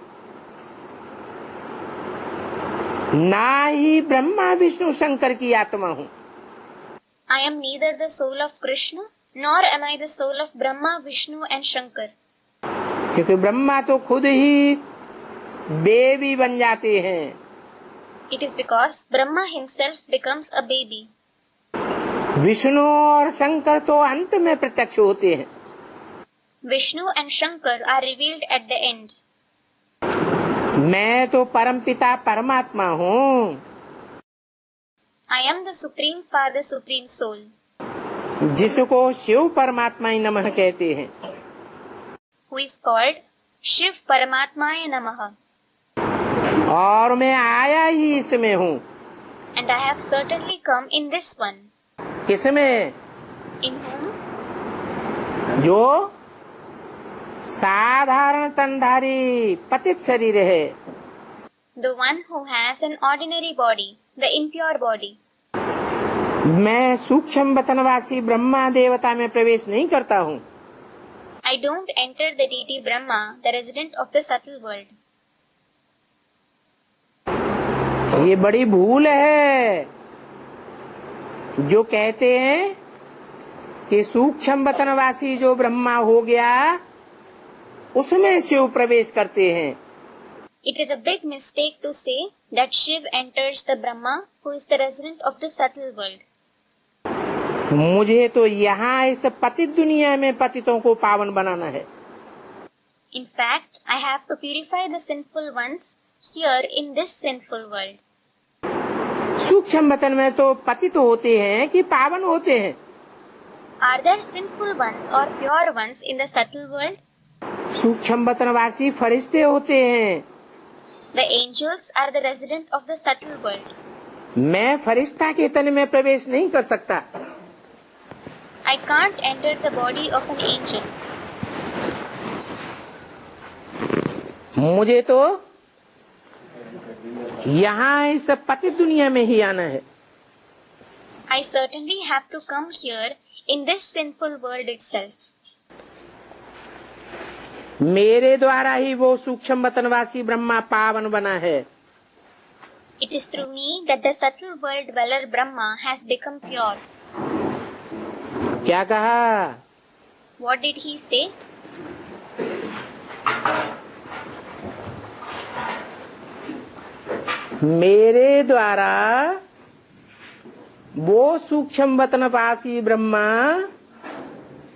ना ही ब्रह्मा विष्णु शंकर की आत्मा हूँ। I am neither the soul of Krishna, nor am I the soul of Brahma, Vishnu and Shankar. क्योंकि ब्रह्मा तो खुद ही बेबी बन जाते हैं। It is because Brahma himself becomes a baby. Vishnu और शंकर तो अंत में प्रत्यक्ष होते हैं। Vishnu and Shankar are revealed at the end. मैं तो परमपिता परमात्मा हूँ, I am the Supreme Father, Supreme Soul, जिसको शिव परमात्मा नमः कहते हैं। who is called Shiv Paramatmaya Namaha. और मैं आया ही इसमें हूँ। And I have certainly come in this one. किसमें? In whom? जो साधारण तनधारी पतित शरीर है। The one who has an ordinary body, the impure body. मैं सूक्ष्म वतनवासी ब्रह्मा देवता में प्रवेश नहीं करता हूँ। I don't enter the deity Brahma, the resident of the subtle world. ये बड़ी भूल है जो कहते हैं कि सूक्ष्म वतनवासी जो ब्रह्मा हो गया उसमें शिव प्रवेश करते हैं। It is a big mistake to say that Shiv enters the Brahma, who is the resident of the subtle world. मुझे तो यहाँ इस पतित दुनिया में पतितों को पावन बनाना है। In fact, I have to purify the sinful ones here in this sinful world. सूक्ष्म वतन में तो पतित होते हैं कि पावन होते हैं? Are there sinful ones or pure ones in the subtle world? सूक्ष्म वतनवासी फरिश्ते होते हैं। The angels are the resident of the subtle world. मैं फरिश्ता के तन में प्रवेश नहीं कर सकता। I can't enter the body of an angel. मुझे तो यहाँ इस पतित दुनिया में ही आना है। I certainly have to come here in this sinful world itself. मेरे द्वारा ही वो सूक्ष्म वतनवासी ब्रह्मा पावन बना है। It is through me that the subtle world dweller Brahma has become pure. क्या कहा? What did he say? मेरे द्वारा वो सूक्ष्म वतनवासी ब्रह्मा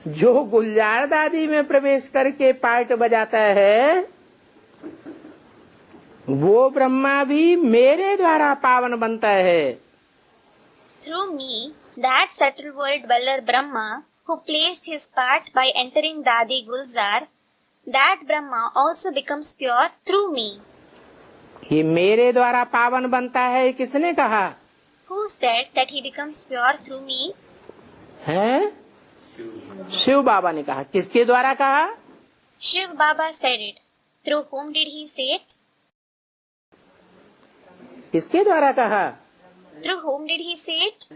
जो गुलजार दादी में प्रवेश करके पार्ट बजाता है वो ब्रह्मा भी मेरे द्वारा पावन बनता है। Through me, that subtle world dweller Brahma, who plays his part by entering Dadi Gulzar, that Brahma also becomes pure through me. ये मेरे द्वारा पावन बनता है किसने कहा? Who said that he becomes pure through me? है शिव बाबा ने कहा। किसके द्वारा कहा? Shiv Baba said it. Through whom did he say it? किसके द्वारा कहा? Through whom did he say it?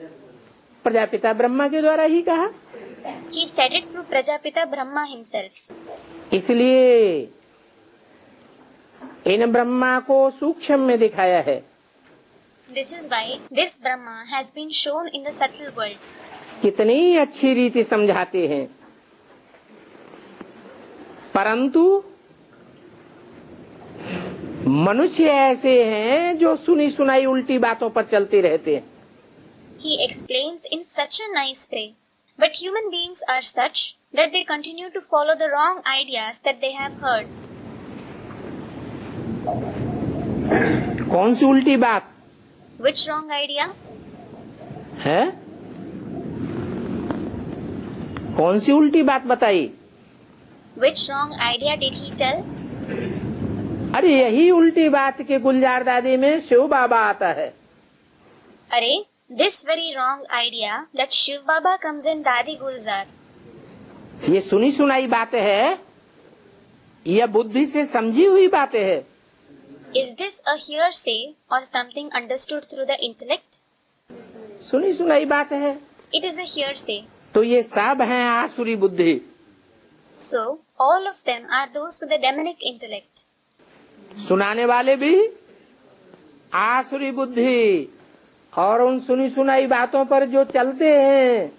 Prajapita Brahma के द्वारा ही कहा। He said it through Prajapita Brahma himself. इसलिए इन ब्रह्मा को सूक्ष्म में दिखाया है This is why this Brahma has been shown in the subtle world. कितनी अच्छी रीति समझाते हैं, परंतु मनुष्य ऐसे हैं जो सुनी सुनाई उल्टी बातों पर चलते रहते हैं. He explains in such a nice way, but human beings are such that they continue to follow the wrong ideas that they have heard. कौन सी उल्टी बात Which wrong idea? है? कौन सी उल्टी बात बताई? Which wrong idea did he tell? अरे यही उल्टी बात के गुलजार दादी में शिव बाबा आता है. Arey, this very wrong idea that Shiv Baba comes in Dadi Gulzar. ये सुनी सुनाई बातें है या बुद्धि से समझी हुई बातें है? Is this a hearsay or something understood through the intellect? सुनी सुनाई बात है. It is a hearsay. तो ये सब हैं आसुरी बुद्धि. So, all of them are those with the demonic intellect. सुनाने वाले भी आसुरी बुद्धि, और उन सुनी सुनाई बातों पर जो चलते हैं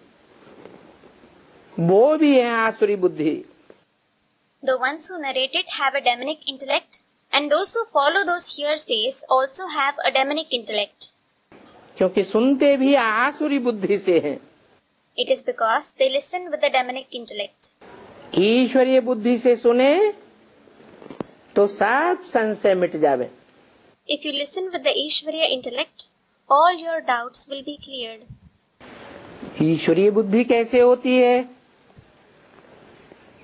वो भी हैं आसुरी बुद्धि. The ones who narrate it have a demonic intellect, and those who follow those hearsays also have a demonic intellect. क्योंकि सुनते भी आसुरी बुद्धि से हैं. It is because they listen with the demonic intellect. ईश्वरीय बुद्धि से सुने तो सब संशय मिट जावे. If you listen with the Ishvariya intellect, all your doubts will be cleared. ईश्वरीय बुद्धि कैसे होती है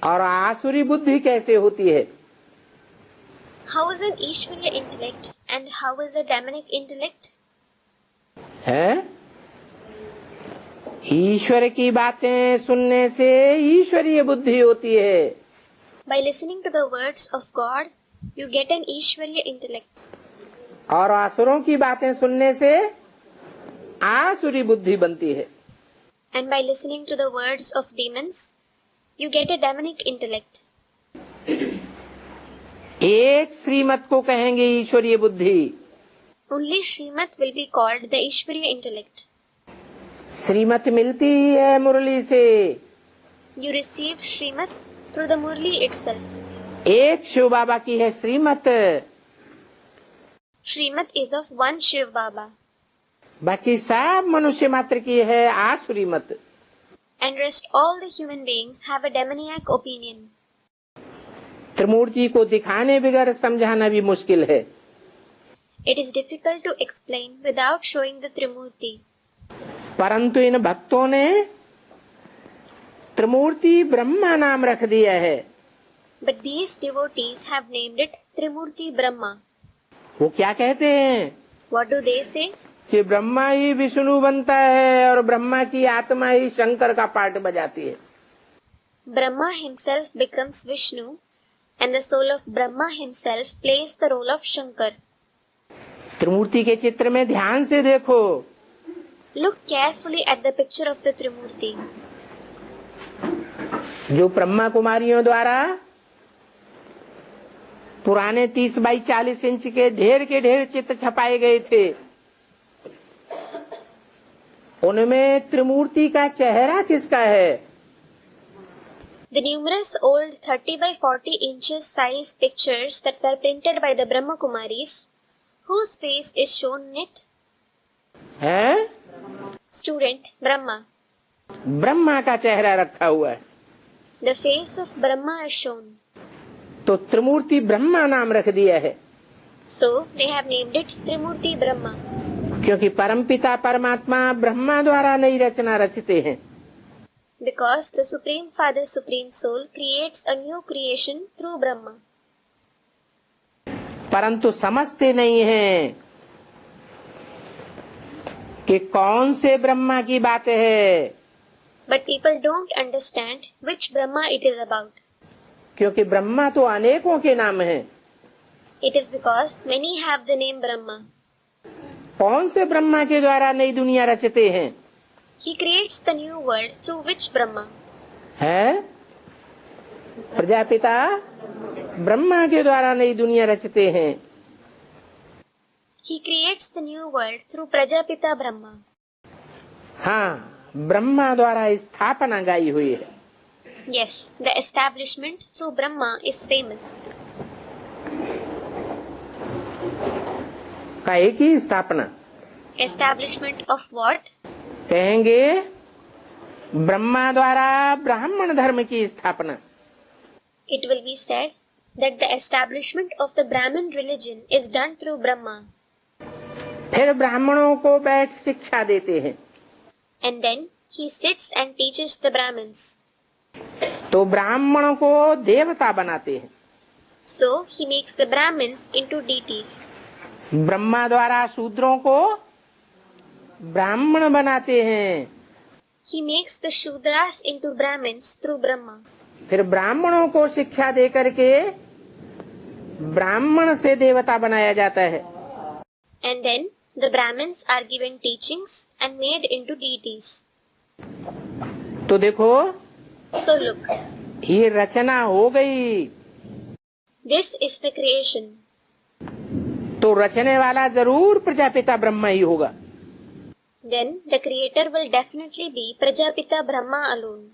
और आसुरी बुद्धि कैसे होती है? How is an Ishvariya intellect and how is a demonic intellect? है? ईश्वर की बातें सुनने से ईश्वरीय बुद्धि होती है. By listening to the words of God, you get an Ishvariya intellect. और आसुरों की बातें सुनने से आसुरी बुद्धि बनती है. And by listening to the words of demons, you get a demonic intellect. एक श्रीमत को कहेंगे ईश्वरीय बुद्धि. Only Srimad will be called the Ishvariya intellect. श्रीमत मिलती ही है मुरली से. You receive Srimad through the Murli itself. एक शिव बाबा की है श्रीमत. Srimad is of one Shiv Baba. बाकी सब मनुष्य मात्र की है आसुरी मत. And rest all the human beings have a demoniac opinion. त्रिमूर्ति को दिखाने बगैर समझाना भी मुश्किल है. It is difficult to explain without showing the Trimurti. परंतु इन भक्तों ने त्रिमूर्ति ब्रह्मा नाम रख दिया है. But these devotees have named it Trimurti Brahma. वो क्या कहते हैं? What do they say? कि ब्रह्मा ही विष्णु बनता है और ब्रह्मा की आत्मा ही शंकर का पार्ट बजाती है. Brahma himself becomes Vishnu and the soul of Brahma himself plays the role of Shankar. त्रिमूर्ति के चित्र में ध्यान से देखो. Look carefully at the picture of the Trimurti. जो ब्रह्मा कुमारियों द्वारा पुराने 30 बाई 40 इंच के ढेर चित्र छपाए गए थे, उनमें त्रिमूर्ति का चेहरा किसका है? The numerous old 30 by 40 inches size pictures that were printed by the Brahma Kumaris, whose face is shown in it? है? Student Brahma. ब्रह्मा का चेहरा रखा हुआ है. The face of Brahma is shown. तो त्रिमूर्ति ब्रह्मा नाम रख दिया है. So they have named it Trimurti Brahma. क्योंकि परमपिता परमात्मा ब्रह्मा द्वारा नई रचना रचते हैं. Because the Supreme Father, Supreme Soul creates a new creation through Brahma. परंतु समझते नहीं हैं कि कौन से ब्रह्मा की बातें है. But people don't understand which Brahma it is about. क्योंकि ब्रह्मा तो अनेकों के नाम हैं. It is because many have the name Brahma. कौन से ब्रह्मा के द्वारा नई दुनिया रचते हैं? He creates the new world through which Brahma? है? प्रजापिता ब्रह्मा के द्वारा नई दुनिया रचते हैं. He creates the new world through Prajapita Brahma. हाँ, ब्रह्मा द्वारा स्थापना गाई हुई है। Yes, the establishment through Brahma is famous. काहे की स्थापना? Establishment of what? कहेंगे ब्रह्मा द्वारा ब्राह्मण धर्म की स्थापना। It will be said that the establishment of the Brahmin religion is done through Brahma. फिर ब्राह्मणों को बैठ शिक्षा देते हैं। And then he sits and teaches the Brahmins. तो ब्राह्मणों को देवता बनाते हैं। So he makes the Brahmins into deities. Brahma द्वारा शूद्रों को ब्राह्मण बनाते हैं। He makes the Shudras into Brahmins through Brahma. फिर ब्राह्मणों को शिक्षा दे करके ब्राह्मण से देवता बनाया जाता है। And then the Brahmins are given teachings and made into deities. तो देखो, So look, ये रचना हो गई। this is the creation. तो रचने वाला जरूर प्रजापिता ब्रह्मा ही होगा। Then the creator will definitely be Prajapita Brahma alone.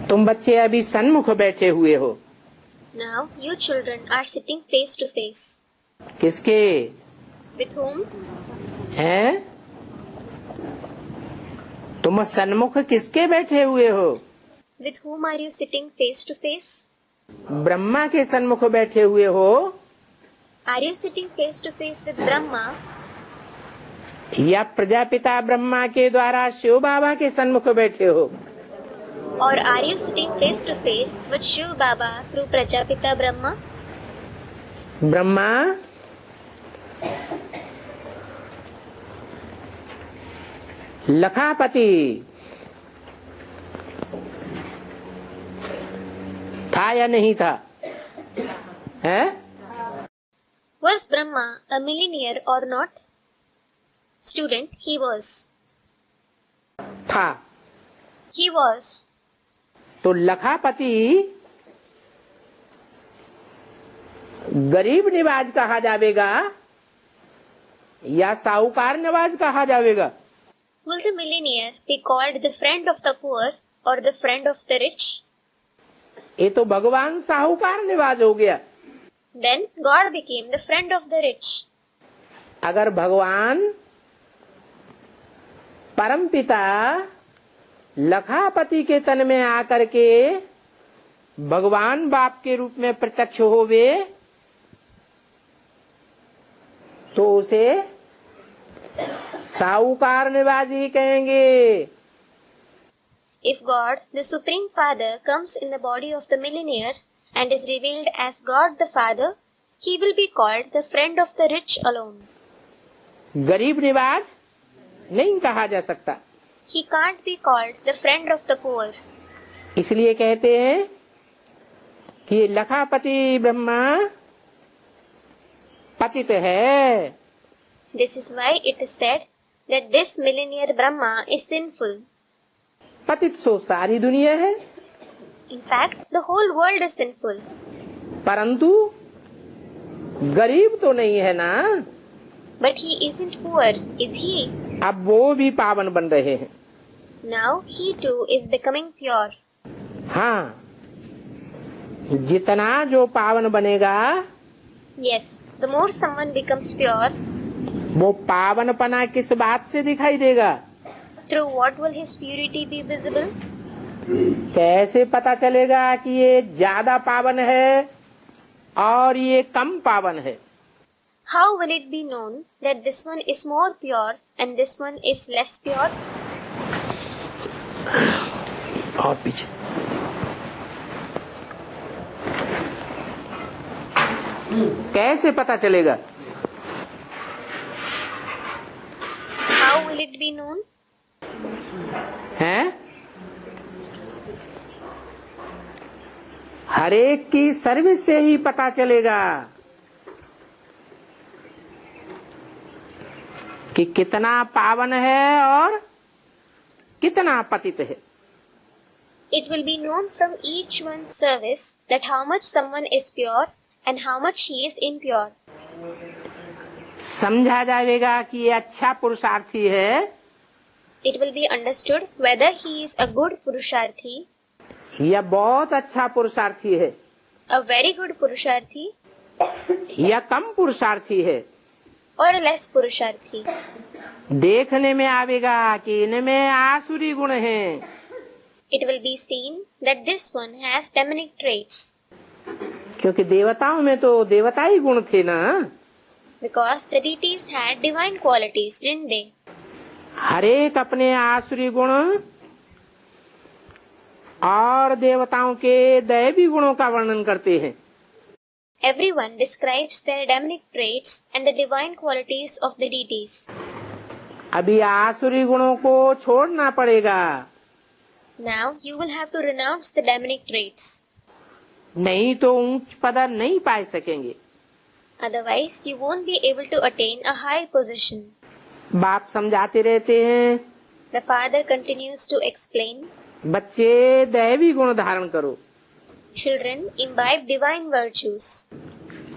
तुम बच्चे अभी सन्मुख बैठे हुए हो। Now you children are sitting face to face. किसके? With whom? हैं? तुम सन्मुख किसके बैठे हुए हो? With whom are you sitting face to face? Brahma के सन्मुख बैठे हुए हो Are you sitting face to face with Brahma? या प्रजापिता ब्रह्मा के द्वारा शिव बाबा के सन्मुख बैठे हो? Or are you sitting face to face with Shiv Baba through Prajapita Brahma? Brahma लखापति था या नहीं था? है? Was Brahma a millionaire or not? Student, he was. था। He was. तो लखापति गरीब निवाज कहा जाएगा या साहूकार निवाज कहा जाएगा? Will the millionaire be called the friend of the poor or the friend of the rich? ये तो भगवान साहूकार निवाज हो गया। Then God became the friend of the rich. अगर भगवान परमपिता लखापति के तन में आकर के भगवान बाप के रूप में प्रत्यक्ष होवे तो उसे साहूकार निवाजी कहेंगे। If God, the Supreme Father, comes in the body of the millionaire and is revealed as God the Father, he will be called the friend of the rich alone. गरीब निवाज नहीं कहा जा सकता। He can't be called the friend of the poor. इसलिए कहते हैं कि लखापति ब्रह्मा पतित है। This is why it is said that this millionaire Brahma is sinful. पतित सो सारी दुनिया है, In fact, the whole world is sinful. परंतु गरीब तो नहीं है ना। But he isn't poor, is he? अब वो भी पावन बन रहे हैं। Now he too is becoming pure. हाँ, जितना जो पावन बनेगा Yes, the more someone becomes pure, वो पावनपना किस बात से दिखाई देगा? through what will his purity be visible? कैसे पता चलेगा कि ये ज्यादा पावन है और ये कम पावन है? How will it be known that this one is more pure and this one is less pure? और पीछे कैसे पता चलेगा? How will it be known? हैं? हर एक की सर्विस से ही पता चलेगा कि कितना पावन है और कितना पतित है। It will be known from each one's service that how much someone is pure and how much he is impure. समझा जाएगा कि ये अच्छा पुरुषार्थी है It will be understood whether he is a good Purusharthi, या बहुत अच्छा पुरुषार्थी है a very good Purusharthi, या कम पुरुषार्थी है। or a less Purusharthi. देखने में आवेगा कि इनमें आसुरी गुण हैं, It will be seen that this one has demonic traits, क्योंकि देवताओं में तो देवताई गुण थे ना। because the deities had divine qualities, didn't they? हर एक अपने आसुरी गुण और देवताओं के दैवी गुणों का वर्णन करते हैं। Everyone describes their demonic traits and the divine qualities of the deities. अभी आसुरी गुणों को छोड़ना पड़ेगा, Now you will have to renounce the demonic traits. नहीं तो ऊंच पद नहीं पा सकेंगे। Otherwise, you won't be able to attain a high position. बाप समझाते रहते हैं, The father continues to explain, बच्चे दैवी गुण धारण करो, children imbibe divine virtues.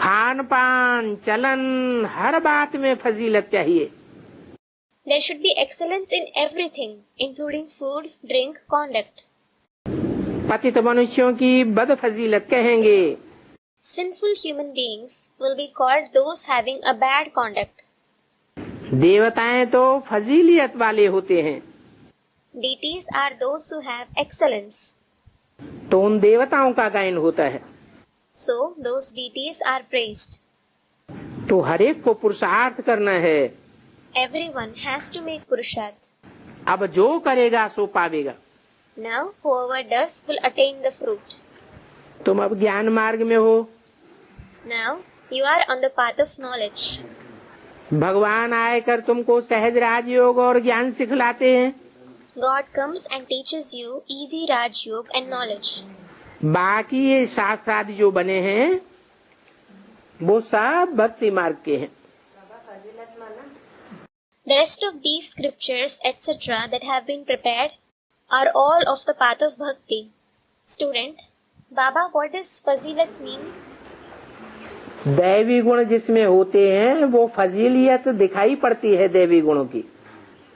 Khan पान चलन हर बात में फजीलत चाहिए। There should be excellence in everything, including food, drink, conduct. पतित मनुष्यों की बद फजीलत कहेंगे, Sinful human beings will be called those having a bad conduct. देवताएं तो फजीलियत वाले होते हैं, Deities are those who have excellence. तो उन देवताओं का गायन होता है। So those deities are praised. तो हर एक को पुरुषार्थ करना है। Everyone has to make purusharth. अब जो करेगा सो पावेगा। Now whoever does will attain the fruit. तुम अब ज्ञान मार्ग में हो, Now you are on the path of knowledge. भगवान आकर तुमको सहज राजयोग और ज्ञान सिखलाते हैं। God comes and teaches you easy Raj Yoga and knowledge. बाकी ये शास्त्र आदि जो बने हैं वो सब भक्ति मार्ग के हैं। The rest of these scriptures, etc., that have been prepared are all of the path of bhakti. Student, Baba, what does fazilat mean? दैवी गुण जिसमें होते हैं वो फजीलियत दिखाई पड़ती है दैवी गुणों की।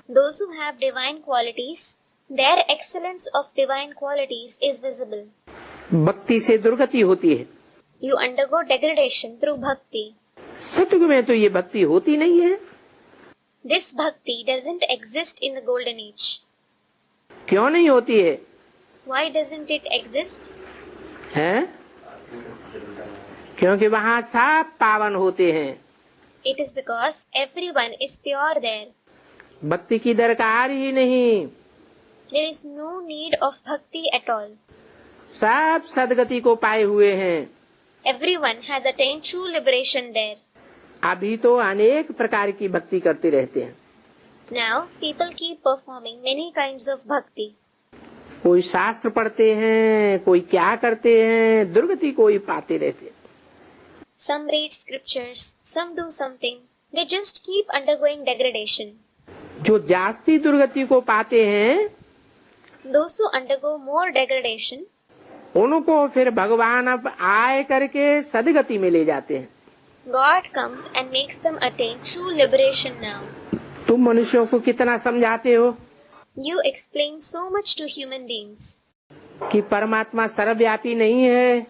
Those who have divine qualities, their excellence of divine qualities is visible. भक्ति से दुर्गति होती है। You undergo degradation through bhakti. सतयुग में तो ये भक्ति होती नहीं है। This bhakti doesn't exist in the golden age. क्यों नहीं होती है? Why doesn't it exist? हैं? क्योंकि वहाँ सब पावन होते हैं। It is because everyone is pure there. भक्ति की दरकार ही नहीं, There is no need of bhakti at all. सब सदगति को पाए हुए हैं। Everyone has attained true liberation there. अभी तो अनेक प्रकार की भक्ति करते रहते हैं। Now people keep performing many kinds of bhakti. कोई शास्त्र पढ़ते हैं, कोई क्या करते हैं, दुर्गति को ही पाते रहते हैं। Some read scriptures, some do something. They just keep undergoing degradation. जो जास्ती दुर्गति को पाते हैं Those who undergo more degradation, उनको फिर भगवान अब आए करके सदगति में ले जाते हैं। God comes and makes them attain true liberation now. तुम मनुष्यों को कितना समझाते हो You explain so much to human beings कि परमात्मा सर्वव्यापी नहीं है,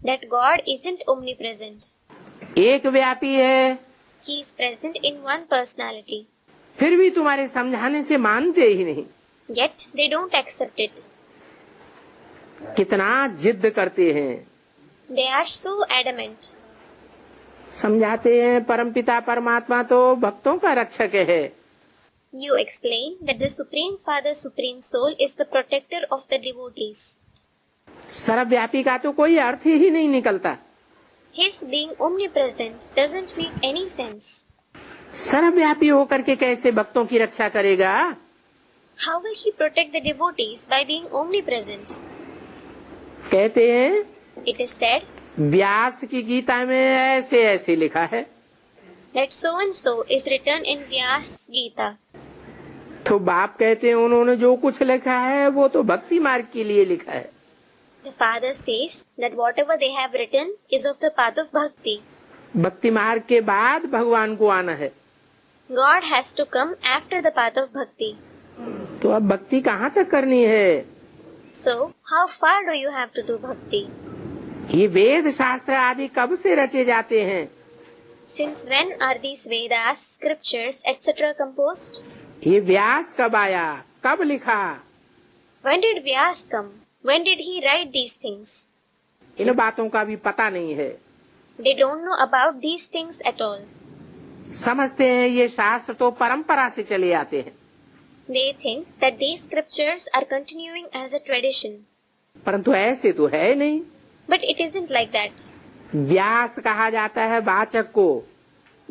that God isn't omnipresent. एक व्यापी है, He is present in one personality. फिर भी तुम्हारे समझाने से मानते ही नहीं। Yet they don't accept it. कितना जिद करते हैं। They are so adamant. समझाते हैं परमपिता परमात्मा तो भक्तों का रक्षक है। You explain that the Supreme Father, Supreme Soul is the protector of the devotees. सर्वव्यापी का तो कोई अर्थ ही नहीं निकलता। His being omnipresent doesn't make any sense. सर्वव्यापी होकर के कैसे भक्तों की रक्षा करेगा? How will he protect the devotees by being omnipresent? कहते हैं It is said व्यास की गीता में ऐसे ऐसे लिखा है, that so and so is written in Vyas Gita. तो बाप कहते हैं उन्होंने जो कुछ लिखा है वो तो भक्ति मार्ग के लिए लिखा है। The father says that whatever they have written is of the path of bhakti. भक्ति मार्ग के बाद भगवान को आना है। God has to come after the path of bhakti. तो अब भक्ति कहाँ तक करनी है? So, how far do you have to do bhakti? ये वेद शास्त्र आदि कब से रचे जाते हैं? Since when are these Vedas, scriptures, etc. composed? ये व्यास कब आया, कब लिखा? When did Vyas come? When did he write these things? इन बातों का भी पता नहीं है। They don't know about these things at all. समझते हैं ये शास्त्र तो परंपरा से चले आते हैं। They think that these scriptures are continuing as a tradition. परंतु ऐसे तो है नहीं। But it isn't like that. व्यास कहा जाता है वाचक को।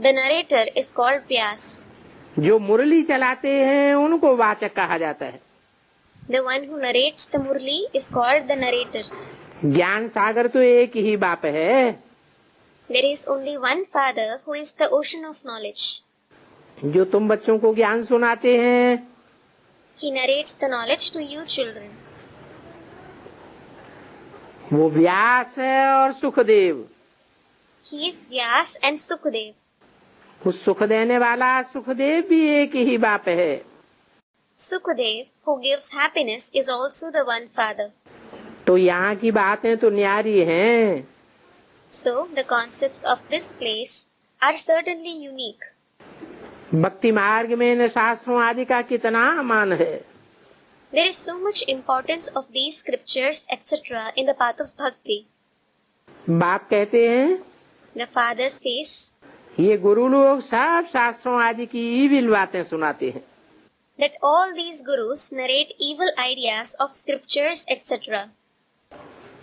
The narrator is called Vyas. जो मुरली चलाते हैं उनको वाचक कहा जाता है। The one who narrates the Murli is called the narrator. ज्ञान सागर तो एक ही बाप है। There is only one Father who is the ocean of knowledge. जो तुम बच्चों को ज्ञान सुनाते हैं, He narrates the knowledge to you children. वो व्यास है और Sukhdev. He is Vyas and Sukadev. उस सुख देने वाला सुखदेव भी एक ही बाप है। Sukadev, who gives happiness, is also the one Father. तो यहाँ की बातें तो न्यारी हैं। So, the concepts of this place are certainly unique. भक्ति मार्ग में इन शास्त्रों आदि का कितना मान है। There is so much importance of these scriptures, etc. in the path of bhakti. बाप कहते हैं The Father says ये गुरु लोग सब शास्त्रों आदि की ईविल बातें सुनाते हैं। that all these gurus narrate evil ideas of scriptures, etc.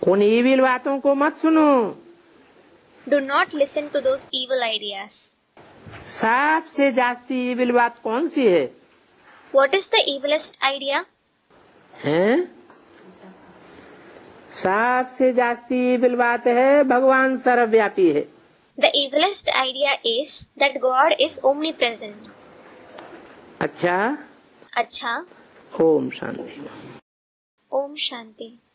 उन ईविल बातों को मत सुनो। Do not listen to those evil ideas. सबसे जास्ती ईविल बात कौन सी है? What is the evilest idea? हैं? सबसे जास्ती ईविल बात है भगवान सर्वव्यापी है। The evilest idea is that God is omnipresent. अच्छा, Acha, Om Shanti. Om Shanti.